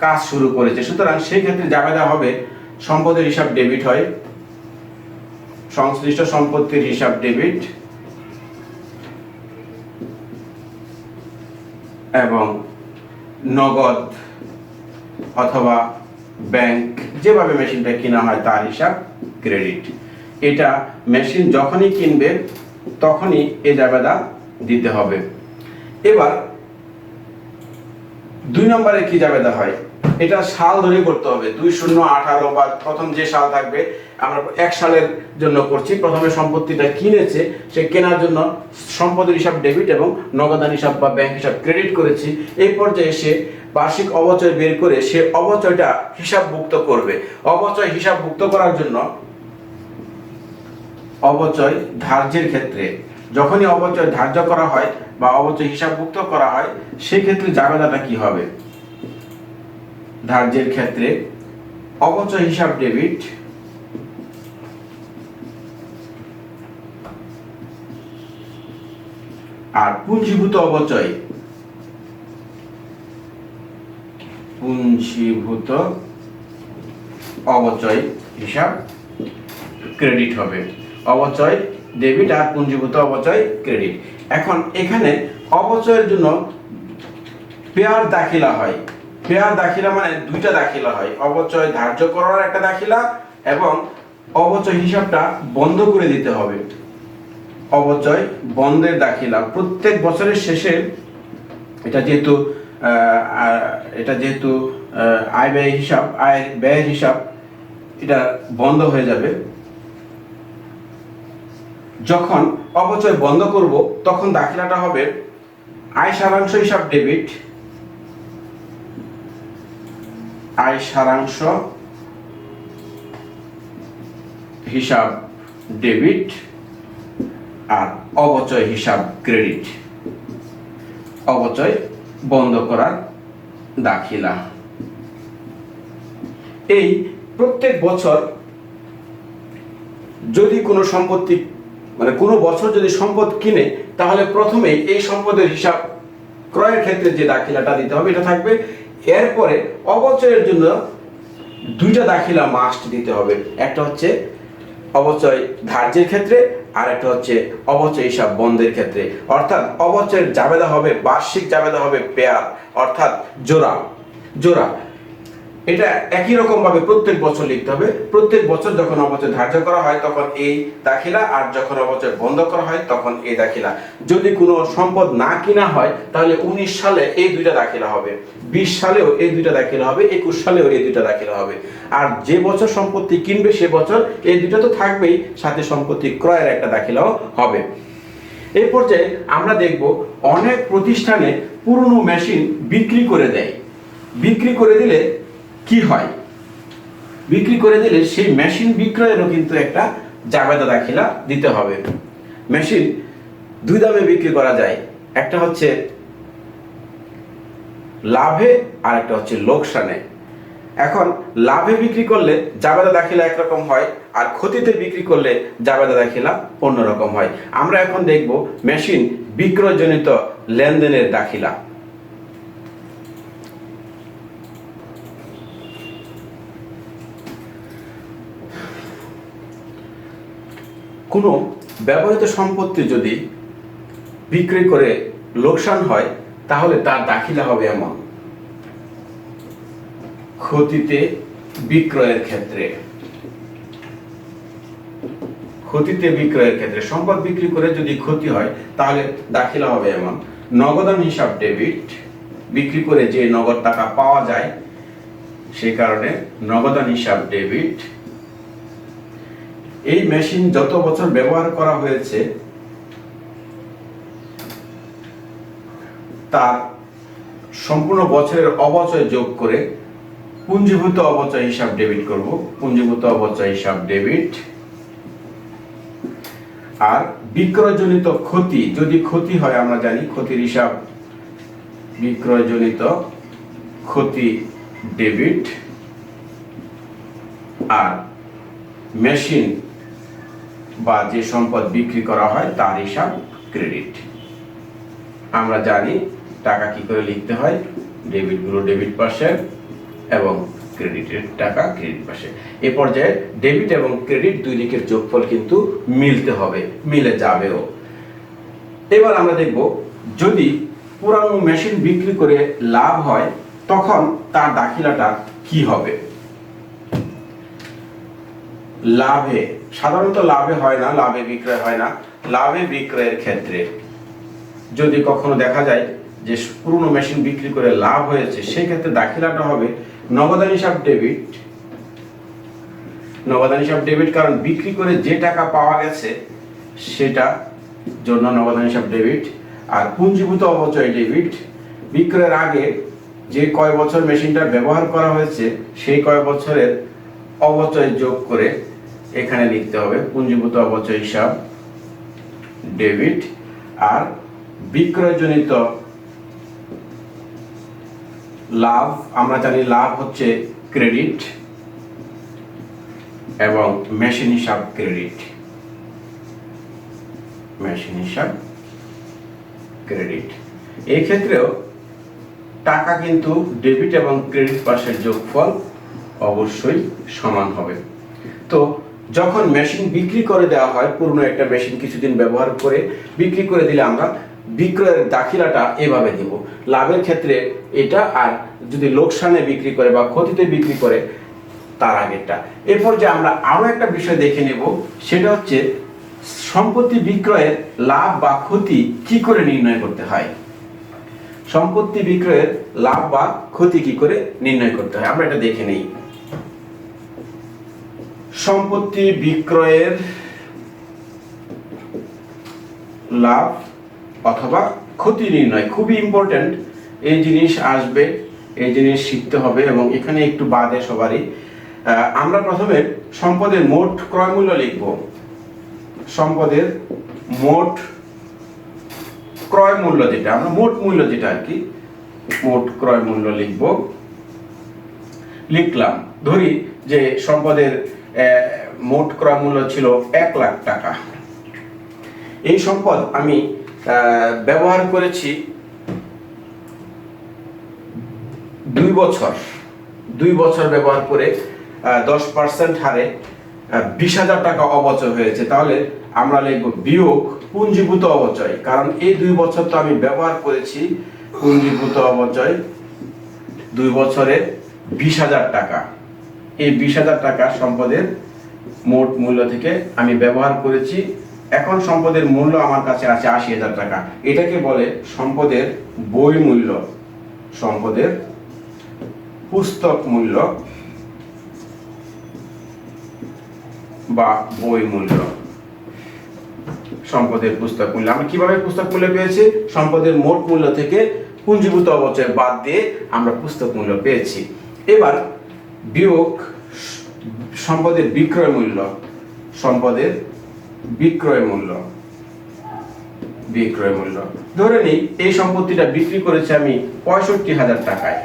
কাজ শুরু করেছে, সুতরাং সেই ক্ষেত্রে জাবেদা হবে সম্পদের হিসাব ডেবিট হয়, সংশ্লিষ্ট সম্পত্তির হিসাব ডেবিট এবং নগদ অথবা ব্যাংক যেভাবে মেশিনটা কিনা হয় তার হিসাব ক্রেডিট। এটা মেশিন যখনই কিনবে তখনই এই জাবেদা দিতে হবে। এবার 2 নম্বরে কি জাবেদা হয়, এটা সাল ধরে করতে হবে। 2018 বা প্রথম যে সাল থাকবে, আমরা 1 সালের জন্য করছি। প্রথমে সম্পত্তিটা কিনেছে, সে কেনার জন্য সম্পদের হিসাব ডেবিট এবং নগদান হিসাব বা ব্যাংক হিসাব ক্রেডিট করেছি। এই পর্যায়ে সে বার্ষিক অবচয় বের করে সে অবচয়টা হিসাবভুক্ত করবে। অবচয় হিসাবভুক্ত করার জন্য অবচয় ধার্যের ক্ষেত্রে যখনই অবচয় ধার্য করা হয় বা অবচয় হিসাবভুক্ত করা হয়, সেই ক্ষেত্রে জাবেদাটা কি হবে? ধার্যের ক্ষেত্রে অবচয় হিসাব ডেবিট আর পুঞ্জীভূত অবচয় হিসাব ক্রেডিট হবে। অবচয় ডেবিট আর পুঞ্জীভূত অবচয় ক্রেডিট। এখন এখানে অবচয়ের জন্য পেয়ার দাখিলা হয়। পেয়ার দাখিলা মানে 2টা দাখিলা হয়, অবচয় ধার্য করার একটা দাখিলা এবং অবচয় হিসাবটা বন্ধ করে দিতে হবে। অবচয় বন্ধের দাখিলা প্রত্যেক বছরের শেষে, এটা যেহেতু আয় ব্যয়ের হিসাব এটা বন্ধ হয়ে যাবে। যখন অবচয় বন্ধ করব তখন দাখিলাটা হবে আয় সারাংশ হিসাব ডেবিট, আয় সারাংশ হিসাব ডেবিট আর অবচয় হিসাব ক্রেডিট। অবচয় বন্ধ করার দাখিলা। এই প্রত্যেক বছর যদি কোনো সম্পত্তি কোনো বছর যদি সম্পদ কিনে, তাহলে প্রথমে এই সম্পদের হিসাব ক্রয়ের ক্ষেত্রে যে দাখিলাটা দিতে হবে এটা থাকবে। এরপরে অবচয়ের জন্য 2টা দাখিলা মাস্ট দিতে হবে, একটা হচ্ছে অবচয় ধার্যের ক্ষেত্রে আর একটা হচ্ছে অবচয় হিসাব বন্ধের ক্ষেত্রে। অর্থাৎ অবচয়ের জাবেদা হবে বার্ষিক জাবেদা হবে পেয়ার, অর্থাৎ জোড়া। এটা একই রকম ভাবে প্রত্যেক বছর লিখতে হবে। প্রত্যেক বছর যখন অবচয় ধার্য করা হয় তখন এই দাখিলা, আর যখন অবচয় বন্ধ করা হয় তখন এই দাখিলা। যদি কোনো সম্পদ না কিনা হয় তাহলে 19 সালে এই 2টা দাখিলা হবে, 20 সালেও এই 2টা দাখিলা হবে, 21 সালেও এই 2টা দাখিলা হবে। আর যে বছর সম্পত্তি কিনবে সে বছর এই 2টা তো থাকবেই, সাথে সম্পত্তি ক্রয়ের একটা দাখিলাও হবে। এই পর্যায়ে আমরা দেখব অনেক প্রতিষ্ঠানে পুরনো মেশিন বিক্রি করে দেয়। বিক্রি করে দিলে কি হয়? বিক্রি করে দিলে সেই মেশিন বিক্রয়েরও কিন্তু একটা জাবেদা দাখিলা দিতে হবে। মেশিন 2 দামে বিক্রি করা যায়, একটা হচ্ছে লাভে আর একটা হচ্ছে লোকসানে। এখন লাভে বিক্রি করলে জাবেদা দাখিলা একরকম হয়, আর ক্ষতিতে বিক্রি করলে জাবেদা দাখিলা অন্যরকম হয়। আমরা এখন দেখব মেশিন বিক্রয়জনিত লেনদেনের দাখিলা। কোনো ব্যবহৃত সম্পত্তি যদি বিক্রি করে লোকসান হয় তাহলে তার দাখিলা হবে এমন: ক্ষতিতে বিক্রয়ের ক্ষেত্রে সম্পদ বিক্রি করে যদি ক্ষতি হয় তাহলে দাখিলা হবে এমন: নগদান হিসাব ডেবিট, বিক্রি করে যে নগদ টাকা পাওয়া যায় সেই কারণে নগদান হিসাব ডেবিট। এই মেশিন যত বছর ব্যবহার করা হয়েছে তার সম্পূর্ণ বছরের অবচয় যোগ করে পুঞ্জীভূত অপচয় হিসাব ডেবিট করব, পুঞ্জীভূত অপচয় হিসাব ডেবিট। আর বিক্রয়জনিত ক্ষতি, যদি ক্ষতি হয় আমরা জানি ক্ষতির হিসাব বিক্রয়জনিত ক্ষতি ডেবিট। আর মেশিন বা যে সম্পদ বিক্রি করা হয় তার হিসাব ক্রেডিট। আমরা জানি টাকা কি করে লিখতে হয়, ডেবিটগুলো ডেবিট পাশে এবং ক্রেডিটের টাকা ক্রেডিট পাশে। এ পর্যায়ে ডেবিট এবং ক্রেডিট দুই দিকের যোগফল কিন্তু মিলতে হবে, মিলে যাবেও। এবার আমরা দেখব যদি পুরানো মেশিন বিক্রি করে লাভ হয় তখন তার দাখিলাটা কি হবে। লাভে, সাধারণত লাভে হয় না, লাভে বিক্রয় হয় না। লাভে বিক্রয়ের ক্ষেত্রে যদি কখনো দেখা যায় যে পুরনো মেশিন বিক্রি করে লাভ হয়েছে, সেই ক্ষেত্রে দাখিলাটা হবে নগদান হিসাব ডেবিট। নগদান হিসাব ডেবিট, কারণ বিক্রি করে যে টাকা পাওয়া গেছে সেটা জন্য নগদান হিসাব ডেবিট। আর পুঞ্জীভূত অপচয় ডেবিট, বিক্রয়ের আগে যে কয় বছর মেশিনটা ব্যবহার করা হয়েছে সেই কয় বছরের অপচয় যোগ করে এখানে লিখতে হবে পুঞ্জীভূত অপচয় হিসাব ডেবিট। আর বিক্রয়জনিত লাভ, আমরা জানি লাভ হচ্ছে ক্রেডিট এবং মেশিন হিসাব ক্রেডিট, মেশিন হিসাব ক্রেডিট। এই ক্ষেত্রেও টাকা কিন্তু ডেবিট এবং ক্রেডিট পাশের যোগফল অবশ্যই সমান হবে। তো যখন মেশিন বিক্রি করে দেওয়া হয়, পুরনো একটা মেশিন কিছুদিন ব্যবহার করে বিক্রি করে দিলে আমরা বিক্রয়ের দাখিলাটা এভাবে দেব, লাভের ক্ষেত্রে এটা, আর যদি লোকসানে বিক্রি করে বা ক্ষতিতে বিক্রি করে তার আগেরটা। এরপর যে আমরা আরো একটা বিষয় দেখে নেব, সেটা হচ্ছে সম্পত্তি বিক্রয়ের লাভ বা ক্ষতি কি করে নির্ণয় করতে হয়। সম্পত্তি বিক্রয়ের লাভ বা ক্ষতি কি করে নির্ণয় করতে হয় আমরা এটা দেখে নেই। সম্পত্তি বিক্রয়ের লাভ অথবা ক্ষতি নির্ণয় খুবই ইম্পর্টেন্ট। এই জিনিস আসবে, এই জিনিস শিখতে হবে এবং এখানে একটু বাদে সবারই। আমরা প্রথমে সম্পদের মোট ক্রয় মূল্য লিখব। সম্পদের মোট ক্রয় মূল্য যেটা, আমরা মোট মূল্য যেটা আর কি, মোট ক্রয় মূল্য লিখব। লিখলাম, ধরি যে সম্পদের মোট ক্রয় মূল্য ছিল 1 লাখ টাকা। এই সম্পদ আমি ব্যবহার করেছি 2 বছর। 2 বছর ব্যবহার করে 10% হারে 20,000 টাকা অপচয় হয়েছে। তাহলে আমরা লিখব বিয়োগ পুঞ্জীভূত অপচয়, কারণ এই 2 বছর তো আমি ব্যবহার করেছি। পুঞ্জীভূত অপচয় 2 বছরে 20,000 টাকা। এই 20,000 টাকা সম্পদের মোট মূল্য থেকে আমি ব্যবহার করেছি। এখন সম্পদের মূল্য আমার কাছে আছে 80,000 টাকা। এটাকে বলে সম্পদের বই মূল্য, সম্পদের পুস্তক মূল্য বা বই মূল্য। সম্পদের পুস্তক মূল্য আমরা কিভাবে পুস্তক মূল্য পেয়েছি? সম্পদের মোট মূল্য থেকে পুঞ্জীভূত অপচয় বাদ দিয়ে আমরা পুস্তক মূল্য পেয়েছি। এবার বিয়োগ সম্পদের বিক্রয় মূল্য, সম্পদের বিক্রয় মূল্য, বিক্রয় মূল্য। ধরে নিই এই সম্পত্তিটা বিক্রি করেছি আমি 65,000 টাকায়।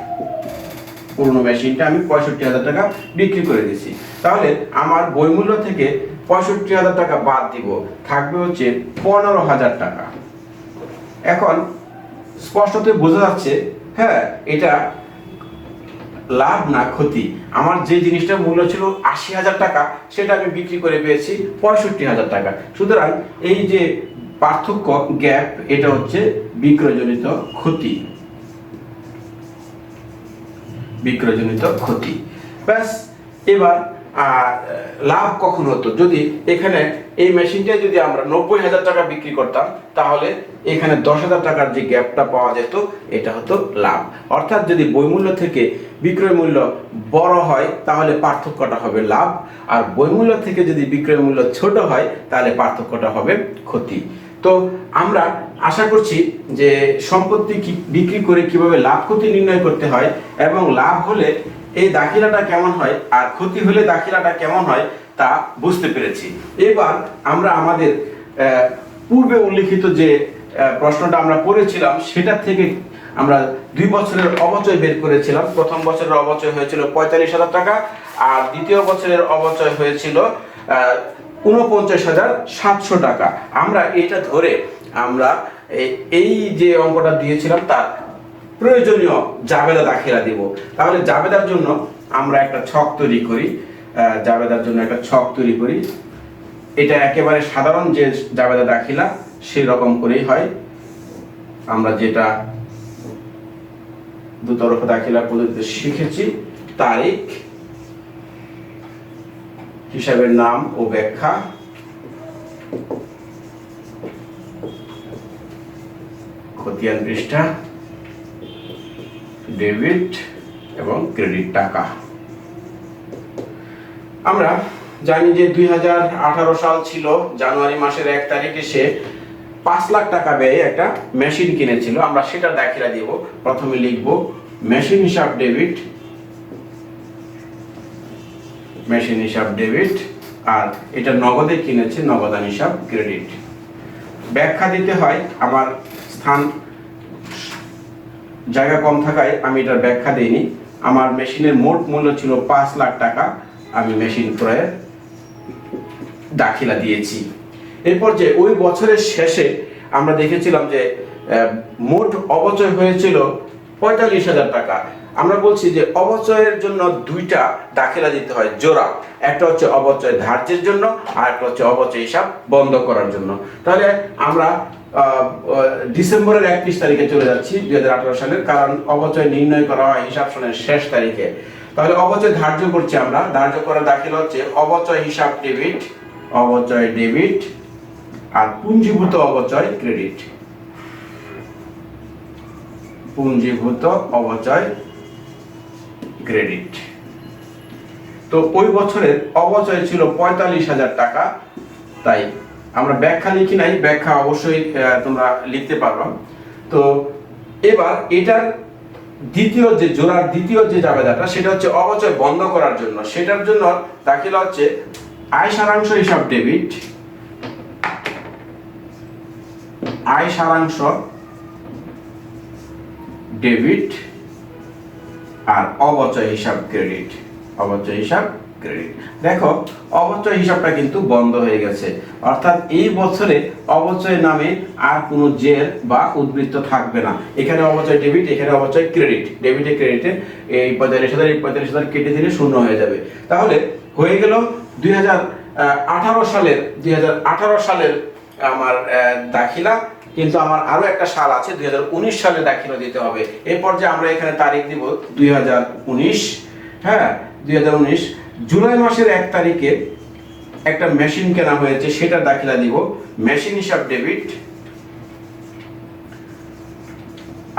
পুরনো মেশিনটা আমি 65,000 টাকা বিক্রি করে দিয়েছি। তাহলে আমার বই মূল্য থেকে 65,000 টাকা বাদ দিব, থাকবে হচ্ছে 15,000 টাকা। এখন স্পষ্টতই বোঝা যাচ্ছে, হ্যাঁ, এটা লাভ না ক্ষতি। আমার যে জিনিসটার মূল্য ছিল 80,000 টাকা, সেটা আমি বিক্রি করে পেয়েছি 65,000 টাকা। সুতরাং এই যে পার্থক্য, গ্যাপ, এটা হচ্ছে বিক্রয়জনিত ক্ষতি, বিক্রয়জনিত ক্ষতি। ব্যাস। এবার লাভ কখন হতো? যদি এখানে এই মেশিনটা যদি আমরা 90,000 টাকা বিক্রি করতাম, তাহলে এখানে 10,000 টাকার যে গ্যাপটা পাওয়া যেত, এটা হতো লাভ। অর্থাৎ যদি বইমূল্য থেকে বিক্রয় মূল্য বড় হয় তাহলে পার্থক্যটা হবে লাভ, আর বইমূল্য থেকে যদি বিক্রয় মূল্য ছোট হয় তাহলে পার্থক্যটা হবে ক্ষতি। তো আমরা আশা করছি যে সম্পত্তি বিক্রি করে কিভাবে লাভ ক্ষতি নির্ণয় করতে হয় এবং লাভ হলে এই দাখিলাটা কেমন হয় আর ক্ষতি হলে দাখিলাটা কেমন হয় তা বুঝতে পেরেছি। এবার আমরা আমাদের পূর্বে উল্লিখিত যে প্রশ্নটা আমরা পড়েছিলাম সেটা থেকে আমরা 2 বছরের অবচয় বের করেছিলাম। প্রথম বছরের অবচয় হয়েছিল 45,000 টাকা আর দ্বিতীয় বছরের অবচয় হয়েছিল 49,700 টাকা। আমরা এটা ধরে আমরা এই যে অঙ্কটা দিয়েছিলাম তার প্রয়োজনীয় জাবেদা দাখিলা দিব। তাহলে জাবেদার জন্য আমরা একটা ছক তৈরি করি, এটা একেবারে সাধারণ যে জাবেদা দাখিলা সেই রকম করেই হয়। আমরা যেটা দুতরফা দাখিলা পদ্ধতিতে শিখেছি, তারিখ, হিসাবের নাম ও ব্যাখ্যা, খতিয়ান পৃষ্ঠা, ডেবিট এবং ক্রেডিট টাকা। আমরা জানি যে 2018 সাল ছিল, জানুয়ারি মাসের 1 তারিখে সে 5 লাখ টাকা ব্যয়ে একটা মেশিন কিনেছিল। আমরা সেটা দাখিলা দিব। প্রথমে লিখব মেশিন হিসাব ডেবিট, আর এটা নগদে কিনেছে, নগদান হিসাব ক্রেডিট। ব্যাখ্যা দিতে হয়, আমার জায়গা কম থাকায় আমি এটার ব্যাখ্যা দেইনি। আমার মেশিনের মোট মূল্য ছিল 5 লাখ টাকা, আমি মেশিন ক্রয়ের দাখিলা দিয়েছি। এরপর যে ওই বছরের শেষে আমরা দেখেছিলাম যে মোট অবচয় হয়েছিল 45,000 টাকা। আমরা বলছি যে অবচয়ের জন্য 2টা দাখিলা দিতে হয় জোড়া, একটা হচ্ছে অবচয় ধার্যের জন্য আর একটা হচ্ছে অবচয় হিসাব বন্ধ করার জন্য। তাহলে আমরা ডিসেম্বরের 31 তারিখে চলে যাচ্ছি 2018 সালের, কারণ অবচয় নির্ণয় করা হয় হিসাব সনের শেষ তারিখে। তাহলে অবচয় ধার্য করছি আমরা, ধার্য করা দাখিলা হচ্ছে অবচয় হিসাব ডেবিট আর পুঞ্জীভূত অবচয় ক্রেডিট। তো ওই বছরের অবচয় ছিল 45,000 টাকা, তাই আমরা ব্যাখ্যা লিখি নাই, ব্যাখ্যা অবশ্যই তোমরা লিখতে পারবা। তো এবার এটার দ্বিতীয় যে জাবেদাটা সেটা হচ্ছে অবচয় বন্ধ করার জন্য। সেটার জন্য দাখিলা হচ্ছে আয় সারাংশ হিসাব ডেবিট আর অবচয় হিসাব ক্রেডিট। দেখো অবচয় হিসাবটা কিন্তু বন্ধ হয়ে গেছে, অর্থাৎ এই বছরে অবচয় নামে আর কোনো জের বা উদ্বৃত্ত থাকবে না। এখানে অবচয় ডেবিট, এখানে অবচয় ক্রেডিট। ডেবিটে ক্রেডিটে এই 45,000 কেটে দিলে শূন্য হয়ে যাবে। তাহলে হয়ে গেল 2018 সালের আমার দাখিলা। কিন্তু আমার আরো একটা সাল আছে, 2019 সালে দাখিলা দিতে হবে। এরপর যে আমরা এখানে তারিখ দিব 2019, 2019 জুলাই মাসের 1 তারিখে একটা মেশিন কেনা হয়েছে, সেটা দাখিলা দিব মেশিন হিসাব ডেবিট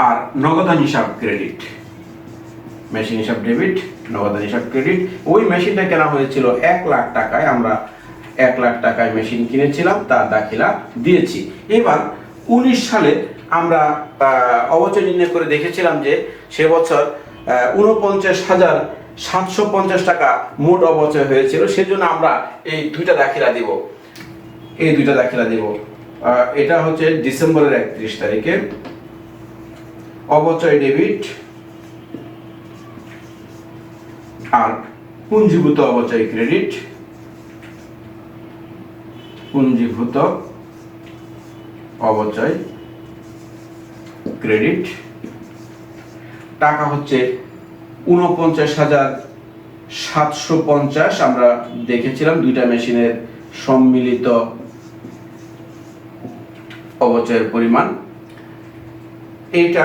আর নগদান হিসাব ক্রেডিট। ওই মেশিনটা কেনা হয়েছিল 1 লাখ টাকায়, আমরা 1 লাখ টাকায় মেশিন কিনেছিলাম, তার দাখিলা দিয়েছি। এবার 19 সালে আমরা অবচয় নির্ণয় করে দেখেছিলাম যে সে বছর 49,750 টাকা মোট অবচয় হয়েছিল। সেজন্য আমরা এই দুইটা দাখিলা দিব। এটা হচ্ছে ডিসেম্বরের 31 তারিখে অবচয় ডেবিট আর পুঞ্জীভূত অবচয় ক্রেডিট। টাকা হচ্ছে 49,750। আমরা দেখেছিলাম দুইটা মেশিনের সম্মিলিত অবচয়ের পরিমাণ। এইটা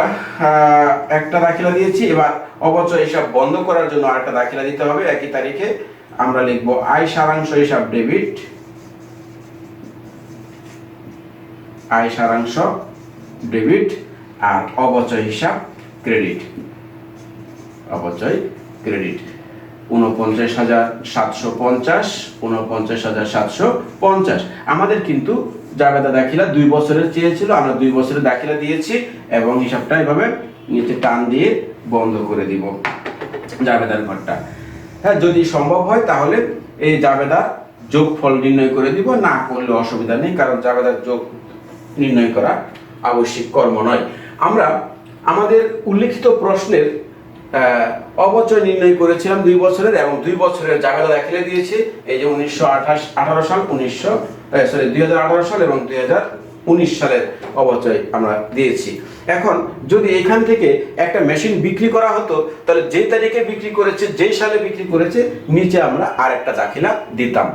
একটা দাখিলা দিয়েছি। এবার অবচয় হিসাব বন্ধ করার জন্য আরেকটা দাখিলা দিতে হবে একই তারিখে। আমরা লিখব আয় সারাংশ হিসাব ডেবিট আর অবচয় হিসাব ক্রেডিট। 49,750, 49,750। আমাদের কিন্তু জাবেদা দাখিলা 2 বছরের চেয়েছিল, আমরা 2 বছরের দাখিলা দিয়েছি এবং হিসাবটা এভাবে নিচে টান দিয়ে বন্ধ করে দিব জাবেদার ঘরটা। হ্যাঁ, যদি সম্ভব হয় তাহলে এই জাবেদার যোগফল নির্ণয় করে দিব, না করলে অসুবিধা নেই, কারণ জাবেদার যোগ নির্ণয় করা আবশ্যিক কর্ম নয়। আমরা আমাদের উল্লেখিত প্রশ্নের অবচয় নির্ণয় করেছিলাম 2 বছরের, এবং 2 বছরের জাবেদা দাখিলা দিয়েছি। এই যে 1918 সাল, 2018 সাল এবং 2019 সালের অবচয় আমরা দিয়েছি। এখন যদি এখান থেকে একটা মেশিন বিক্রি করা হতো, তাহলে যে তারিখে বিক্রি করেছে, যেই সালে বিক্রি করেছে, নিচে আমরা আরেকটা দাখিলা দিতাম।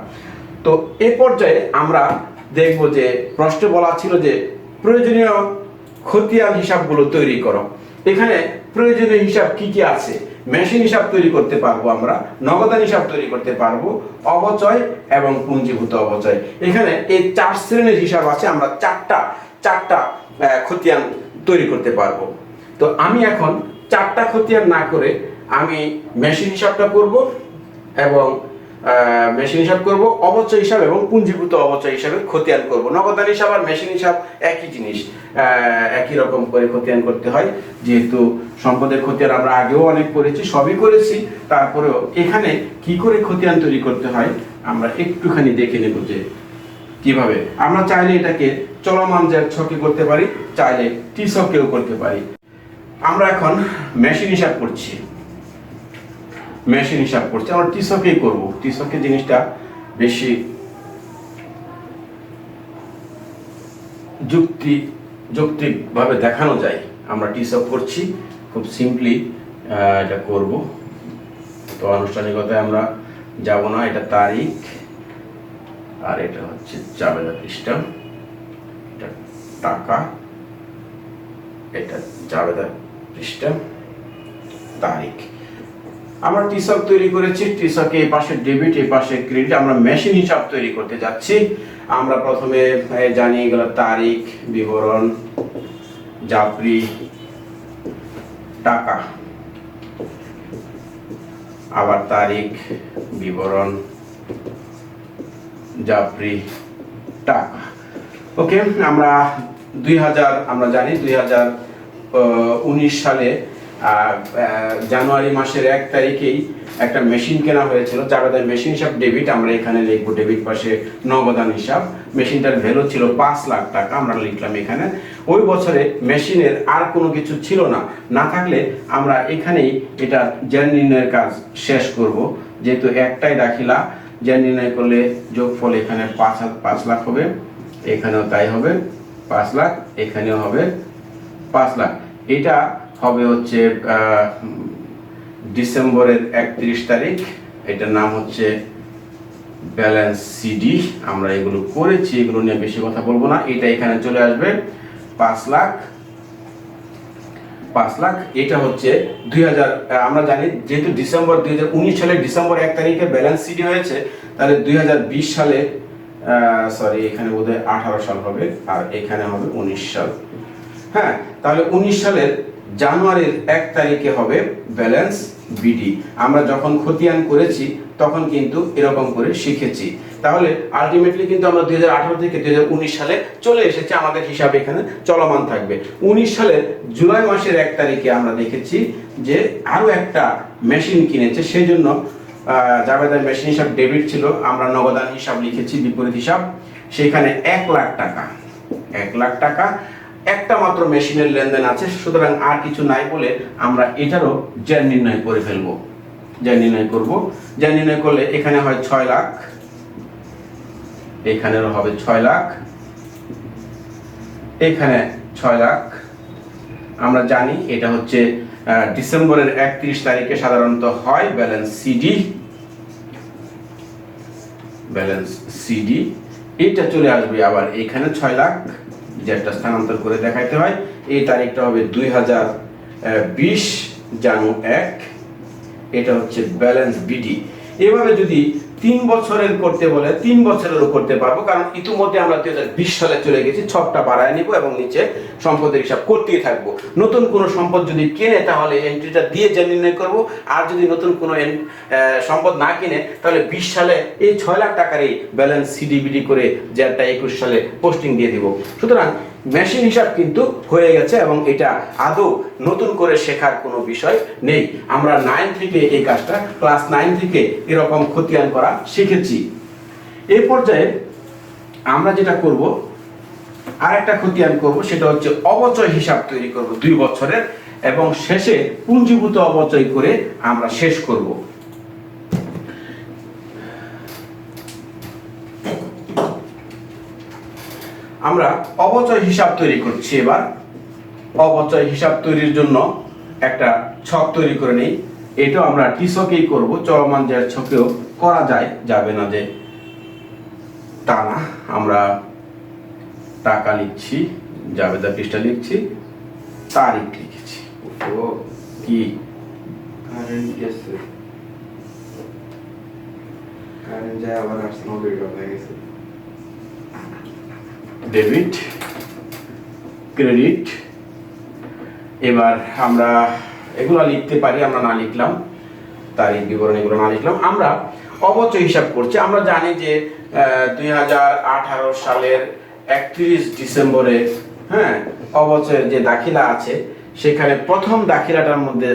তো এই পর্যায়ে আমরা দেখব যে প্রশ্নে বলা ছিল যে প্রয়োজনীয় খতিয়ান হিসাবগুলো তৈরি করো। এখানে প্রয়োজনীয় হিসাব কি কি আছে? মেশিন হিসাব তৈরি করতে পারবো, আমরা নগদান হিসাব তৈরি করতে পারবো, অবচয় এবং পুঞ্জীভূত অবচয়। এখানে এই 4 শ্রেণীর হিসাব আছে, আমরা চারটা খতিয়ান তৈরি করতে পারবো। তো আমি এখন 4টা খতিয়ান না করে আমি মেশিন হিসাবটা করব এবং মেশিন হিসাব করব, অবচয় হিসাব এবং পুঞ্জীভূত অবচয় হিসাবে খতিয়ান করব। নগদান হিসাব আর মেশিন হিসাব একই জিনিস, একই রকম করে খতিয়ান করতে হয়। যেহেতু সম্পদের খতিয়ান আমরা আগেও অনেক করেছি, সবই করেছি, তারপরেও এখানে কি করে খতিয়ান তৈরি করতে হয় আমরা একটুখানি দেখে নেব যে কিভাবে। আমরা চাইলে এটাকে চলমান জ্যার ছকে করতে পারি, চাইলে টি ছকেও করতে পারি। আমরা এখন মেশিন হিসাব করছি, আমরা টি ছকেই করব। টি ছকে জিনিসটা বেশি যৌক্তিকভাবে দেখানো যায়। আমরা টি ছক করছি, খুব সিম্পলি এটা করব। তো আনুষ্ঠানিকতায় আমরা যাব না। এটা তারিখ আর এটা হচ্ছে জাবেদা পৃষ্ঠা, এটা টাকা, এটা জাবেদা পৃষ্ঠা, তারিখ। আমরা টি ছক তৈরি করেছি। টি ছকে এই পাশে ডেবিট, এই পাশে ক্রেডিট। আমরা মেশিন হিসাব তৈরি করতে যাচ্ছি। আমরা প্রথমে জানি এগুলো তারিখ, বিবরণ, যাত্রী, টাকা, আবার তারিখ, বিবরণ, যাত্রী, টাকা। ওকে, আমরা জানি 2019 সালে জানুয়ারি মাসের 1 তারিখেই একটা মেশিন কেনা হয়েছিল। জাবেদার মেশিন হিসাব ডেবিট, আমরা এখানে লিখবো ডেবিট পাশে নগদান হিসাব। মেশিনটার ভ্যালু ছিল 5 লাখ টাকা, আমরা লিখলাম এখানে। ওই বছরে মেশিনের আর কোনো কিছু ছিল না থাকলে আমরা এখানেই এটা জ্যান নির্ণয়ের কাজ শেষ করব। যেহেতু একটাই দাখিলা, জ্যান নির্ণয় করলে যোগফল এখানে 5 লাখ হবে, এখানেও তাই হবে 5 লাখ, এখানেও হবে 5 লাখ। এটা হবে হচ্ছে ডিসেম্বরের 31 তারিখ। এটার নাম হচ্ছে ব্যালেন্স সিডি। আমরা এগুলো করেছি, এগুলো নিয়ে বেশি কথা বলবো না। এটা এখানে চলে আসবে 5 লাখ। এটা হচ্ছে 2000, আমরা জানি যেহেতু 2019 সালের ডিসেম্বর 1 তারিখে ব্যালেন্স সিডি হয়েছে, তাহলে 2020 সালে এখানে বোধহয় 18 সাল হবে, আর এখানে হবে 19 সাল। হ্যাঁ, তাহলে 19 সালের জানুয়ারির 1 তারিখে হবে ব্যালেন্স বিডি। আমরা যখন খতিয়ান করেছি তখন কিন্তু এরকম করে শিখেছি। তাহলে আলটিমেটলি কিন্তু আমরা 2018 থেকে 2019 সালে চলে এসেছি, আমাদের হিসাব এখানে চলমান থাকবে। 19 সালের জুলাই মাসের 1 তারিখে আমরা দেখেছি যে আরো একটা মেশিন কিনেছে, সেই জন্য জাবেদার মেশিন হিসাব ডেবিট ছিল, আমরা নগদান হিসাব লিখেছি বিপরীত হিসাব। সেখানে 1 লাখ টাকা একটা মাত্র মেশিনের লেনদেন আছে, সুতরাং আর কিছু নাই বলে আমরা এটারও জ্যান নির্ণয় করে ফেলবো। জ্যান নির্ণয় করলে এখানে হয় 6 লাখ, এখানেও হবে 6 লাখ, এখানে 6 লাখ। আমরা জানি এটা হচ্ছে ডিসেম্বরের 31 তারিখে সাধারণত হয় ব্যালেন্স সিডি। এটা চলে আসবে আবার এখানে 6 লাখ, যেটা স্থানান্তর করে দেখাইতে হয়। এই তারিখটা হবে 2020 জানু 1। এটা হচ্ছে ব্যালেন্স বিডি। এভাবে যদি 3 বছরের করতে বলে 3 বছরেরও করতে পারবো, কারণ ইতিমধ্যে আমরা 2020 সালে চলে গেছি। ছকটা বাড়ায় নিব এবং নিচে সম্পদের হিসাব করতেই থাকবো। নতুন কোনো সম্পদ যদি কেনে তাহলে এন্ট্রিটা দিয়ে যে নির্ণয় করব, আর যদি নতুন কোনো সম্পদ না কিনে তাহলে 20 সালে এই 6 লাখ টাকারই ব্যালেন্স সিডিবিডি করে যেটা 21 সালে পোস্টিং দিয়ে দিব। সুতরাং মেশিন হিসাব কিন্তু হয়ে গেছে এবং এটা আদৌ নতুন করে শেখার কোনো বিষয় নেই। আমরা 9 থেকে এই কাজটা, ক্লাস 9 থেকে এরকম খতিয়ান করা শিখেছি। এই পর্যায়ে আমরা যেটা করব, আরেকটা খতিয়ান করব, সেটা হচ্ছে অবচয় হিসাব তৈরি করব 2 বছরের, এবং শেষে পুঞ্জীভূত অবচয় করে আমরা শেষ করব। আমরা অবচয় হিসাব তৈরি করছি। এবার অবচয় হিসাব তৈরির জন্য একটা ছক তৈরি করে নেই। এটাও আমরা টি ছকেই করব, চলমান যে ছকেও করা যায়, যাবে না যে তা না। আমরা টাকা লিখছি, জাবেদা পৃষ্ঠা লিখছি, তারিখ লিখেছি। ও কি কারেন্ট গেছে, কারেন্ট যায় আবার আসছে, নবের হয়ে গেছে। Debit, credit. এবার আমরা এগুলো লিখতে পারি, আমরা না লিখলাম, তারিখ বিবরণ এগুলো না লিখলাম। আমরা অবচয় হিসাব করছি। আমরা জানি যে 2018 সালের 31 ডিসেম্বরে অবচয়ের যে দাখিলা আছে, সেখানে প্রথম দাখিলাটার মধ্যে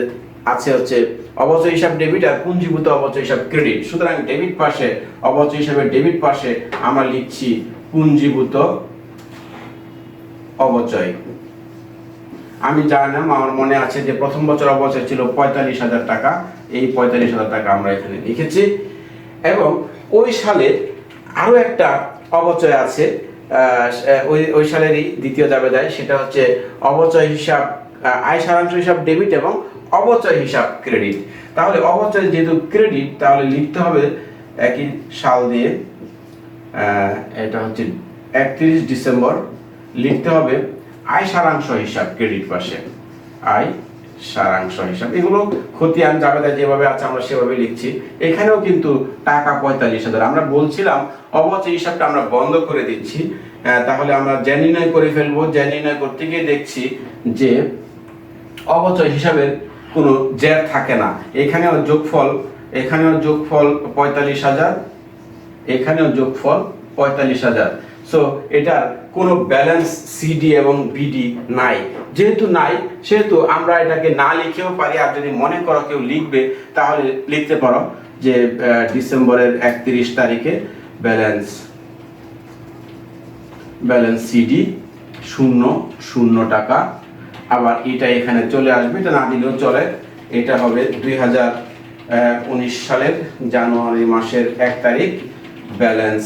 আছে হচ্ছে অবচয় হিসাব ডেবিট আর পুঞ্জীভূত অবচয় হিসাব ক্রেডিট। সুতরাং ডেবিট পাশে, অবচয় হিসাবে ডেবিট পাশে আমরা লিখছি পুঞ্জীভূত অবচয়। আমি জানলাম, আমার মনে আছে যে প্রথম বছর অবচয় ছিল 45,000 টাকা। এই 45,000 টাকা আমরা এখানে লিখেছি। এবং ওই সালে আরো একটা অবচয় আছে, ওই সালেরই দ্বিতীয় জাবেদায়, সেটা হচ্ছে অবচয় হিসাব, আয় সারাংশ হিসাব ডেবিট এবং অবচয় হিসাব ক্রেডিট। তাহলে অবচয় যেহেতু ক্রেডিট, তাহলে লিখতে হবে একই সাল দিয়ে, এটা হচ্ছে 31 ডিসেম্বর, লিখতে হবে আয় সারাংশ হিসাব ক্রেডিট পাশে, আয় সারাংশ হিসাব। এগুলো খতিয়ান জাবেদা যেভাবে আছে আমরা সেভাবে লিখছি। এখানেও কিন্তু টাকা 45,000। আমরা বলছিলাম অবচয় হিসাবটা আমরা বন্ধ করে দিচ্ছি, তাহলে আমরা যে নির্ণয় করে ফেলবো। যে নির্ণয় করতে গিয়ে দেখছি যে অবচয় হিসাবের কোনো জের থাকে না। এখানেও যোগফল, এখানেও যোগফল 45,000, এখানেও যোগফল 45,000। সো এটার কোনো ব্যালেন্স সিডি এবং বিডি নাই। যেহেতু নাই, সেহেতু আমরা এটাকে না লিখেও পারি। আর যদি মনে করো কেউ লিখবে, তাহলে লিখতে পারো যে ডিসেম্বরের 31 তারিখে ব্যালেন্স সিডি 0 টাকা। আবার এটা এখানে চলে আসবে, এটা না দিলেও চলে। এটা হবে 2019 সালের জানুয়ারি মাসের 1 তারিখ ব্যালেন্স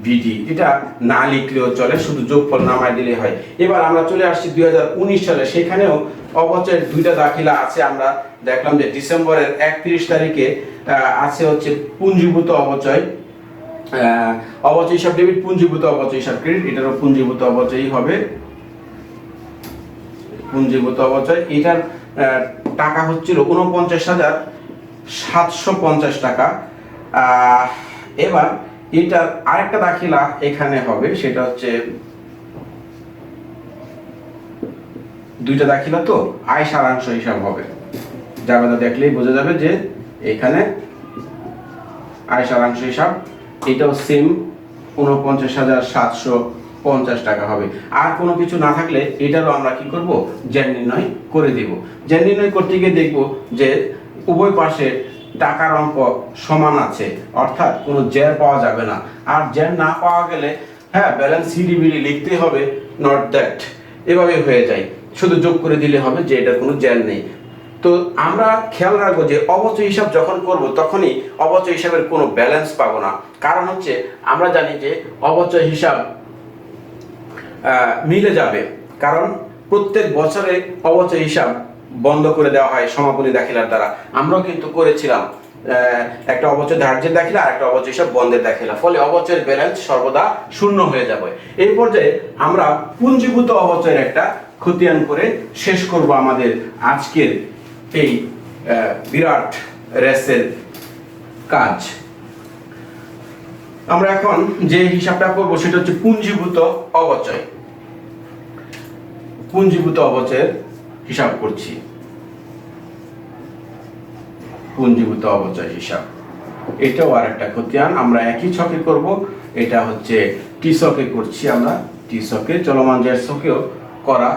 বিডি। এটা না লিখলেও চলে, শুধু যোগফল নামায় দিলে হয়। এবার আমরা চলে আসছি 2019 সালে। সেখানেও অবচয়ের 2টা দাখিলা আছে। আমরা দেখলাম যে ডিসেম্বরের 31 তারিখে আছে হচ্ছে পুঞ্জীভূত অবচয়, অবচয় হিসাব ডেবিট, পুঞ্জীভূত অবচয় হিসাব ক্রেডিট। এটারও পুঞ্জীভূত অবচয়ই হবে, পুঞ্জীভূত অবচয়। এটার টাকা হচ্ছিল 49,750 টাকা। এবার এটার আরেকটা দাখিলা এখানে হবে, সেটা হচ্ছে 2টা দাখিলা, তো আয় সারাংশ হিসাব হবে। জাবেদা দেখলেই বোঝা যাবে যে এখানে আয় সারাংশ হিসাব, এটাও সেম 49,750 টাকা হবে। আর কোনো কিছু না থাকলে এটারও আমরা কি করব, জের নির্ণয় করে দেব। জের নির্ণয় করতে গিয়ে দেখব যে উভয় পাশে টাকার অঙ্ক সমান আছে, অর্থাৎ কোনো জের পাওয়া যাবে না। আর জের না পাওয়া গেলে ব্যালেন্স সিডিবিডি লিখতে হবে, নট দ্যাট, এভাবে হয়ে যায়। শুধু যোগ করে দিলে হবে যে এটার কোনো জের নেই। তো আমরা খেয়াল রাখবো যে অবচয় হিসাব যখন করব, তখনই অবচয় হিসাবের কোনো ব্যালেন্স পাবো না। কারণ হচ্ছে আমরা জানি যে অবচয় হিসাব মিলে যাবে, কারণ প্রত্যেক বছরে অবচয় হিসাব বন্ধ করে দেওয়া হয় সমাপনী দাখিলার দ্বারা। আমরাও কিন্তু করেছিলাম, একটা অবচয় ধার্যের দাখিলা আর একটা অবচয় হিসাব বন্ধের দাখিলা, ফলে অবচয়ের ব্যালেন্স সর্বদা 0 হয়ে যাবে। এই পর্যায়ে আমরা পুঞ্জীভূত অবচয়ের একটা খতিয়ান করে শেষ করব আমাদের আজকের এই বিরাট রেসের কাজ। আমরা এখন যে হিসাবটা করব সেটা হচ্ছে পুঞ্জীভূত অবচয়। পুঞ্জীভূত অবচয়ের হিসাব করছি, পুঞ্জীভূত অবচয় হিসাব। এটাও আর একটা খতিয়ান, আমরা একই ছকে করব। এটা হচ্ছে টি ছকে করছি আমরা, টি ছকে, চলমান জের ছকেও করা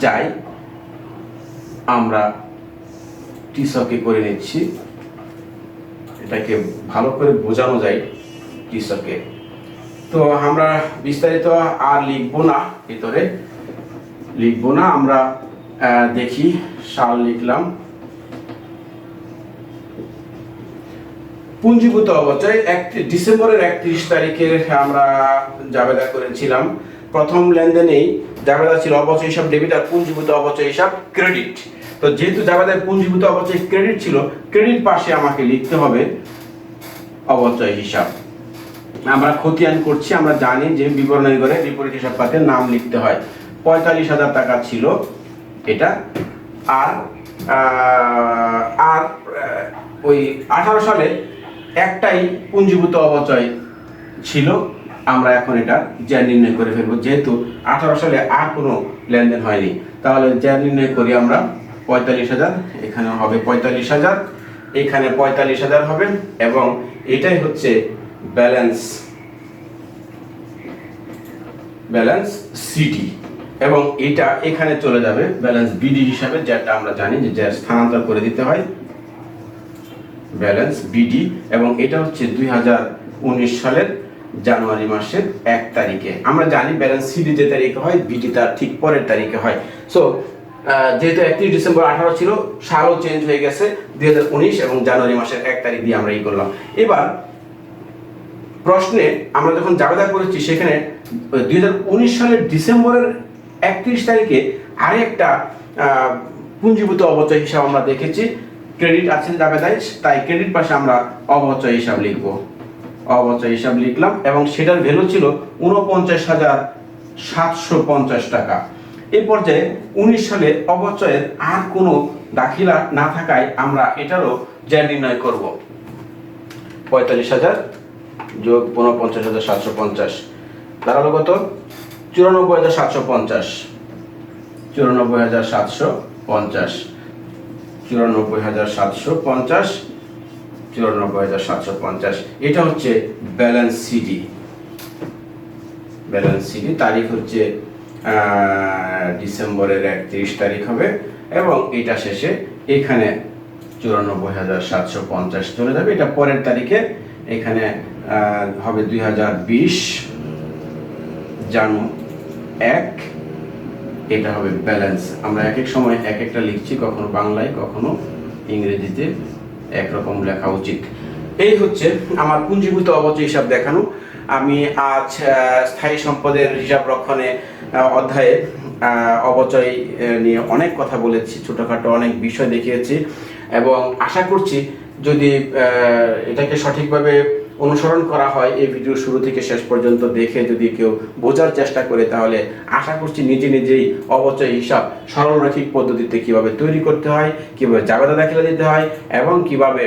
যায়, আমরা টি ছকে করে নিচ্ছি। এটাকে ভালো করে বোঝানো যায় টি ছকে। তো আমরা বিস্তারিত আর লিখবো না, ভিতরে লিখবো না, আমরা দেখি সাল লিখলাম। পুঞ্জীভূত অবচয় ডিসেম্বরের 31 তারিখে আমরা জাবেদা করেছিলাম। প্রথম লেনদেনেই জাবেদা ছিল অবচয় হিসাব ডেবিট আর পুঞ্জীভূত অবচয় হিসাব ক্রেডিট। তো যেহেতু জাবেদায় পুঞ্জীভূত অবচয় ক্রেডিট ছিল, ক্রেডিট পাশে আমাকে লিখতে হবে অবচয় হিসাব। আমরা খতিয়ান করছি, আমরা জানি যে বিবরণী করে বিপরীত হিসাব পাতে নাম লিখতে হয়। 45,000 টাকা ছিল এটা। আর আর ওই 18 সালে একটাই পুঞ্জীভূত অবচয় ছিল, আমরা এখন এটা জ্যা নির্ণয় করে ফেলবো। যেহেতু 18 সালে আর কোনো লেনদেন হয়নি, তাহলে জ্যা নির্ণয় করি আমরা। 45,000, এখানে হবে 45,000, এখানে 45,000 হবে, এবং এটাই হচ্ছে ব্যালেন্স, ব্যালেন্স সিডি, এবং এটা এখানে চলে যাবে ব্যালেন্স বিডি হিসাবে, যেটা আমরা জানি যে স্থানান্তর করে দিতে হয় ব্যালেন্স বিডি। এবং এটা হচ্ছে 2019 সালের জানুয়ারি মাসের 1 তারিখে। আমরা জানি ব্যালেন্স সিডি যে তারিখে হয়, বিডি তার ঠিক পরের তারিখে হয়। সো যেহেতু 31 ডিসেম্বর 18 ছিল, সালও চেঞ্জ হয়ে গেছে 2019, এবং জানুয়ারি মাসের 1 তারিখ দিয়ে আমরা করলাম। এবার প্রশ্নে আমরা যখন জাবেদা করেছি, সেখানে 2019 সালের ডিসেম্বরের 31 তারিখে আরেকটা পুঞ্জীভূত অবচয় হিসাব আমরা দেখেছি। ক্রেডিট আছে জাবেদায়, তাই ক্রেডিট পাশে আমরা অবচয় হিসাব লিখব। অবচয় হিসাব লিখলাম, এবং সেটার ভ্যালু ছিল 49,750 টাকা। এই পর্যায়ে 19 সালে অবচয়ের আর কোনো দাখিলা না থাকায় আমরা এটারও জ্যা নির্ণয় করব। 45,000 যোগ 49,750 দাঁড়ালো কত? 94,750, 94,750, 94,750, 94,750। এটা হচ্ছে ব্যালেন্স সিডি। ব্যালেন্স সিডি তারিখ হচ্ছে ডিসেম্বরের 31 তারিখ হবে, এবং এটা শেষে এখানে 94,750 চলে যাবে। এটা পরের তারিখে, এখানে হবে 2020 জানু 1, এটা হবে ব্যালেন্স। আমরা এক এক সময় এক একটা লিখছি, কখনো বাংলায় কখনো ইংরেজিতে, একরকম লেখা উচিত। এই হচ্ছে আমার পুঞ্জীভূত অবচয় হিসাব দেখানো। আমি আজ স্থায়ী সম্পদের হিসাব রক্ষণে অধ্যায়ে অবচয় নিয়ে অনেক কথা বলেছি, ছোটখাটো অনেক বিষয় দেখিয়েছি, এবং আশা করছি যদি এটাকে সঠিকভাবে অনুসরণ করা হয়, এই ভিডিও শুরু থেকে শেষ পর্যন্ত দেখে যদি কেউ বোঝার চেষ্টা করে, তাহলে আশা করছি নিজে নিজেই অবচয় হিসাব সরলরৈখিক পদ্ধতিতে কিভাবে তৈরি করতে হয়, কিভাবে জাবেদা দাখিলা দিতে হয়, এবং কিভাবে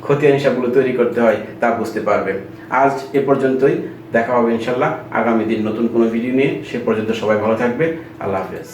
খতিয়ান হিসাবগুলো তৈরি করতে হয় তা বুঝতে পারবে। আজ এ পর্যন্তই, দেখা হবে ইনশাল্লাহ আগামী দিন নতুন কোনো ভিডিও নিয়ে। সে পর্যন্ত সবাই ভালো থাকবে। আল্লাহ হাফেজ।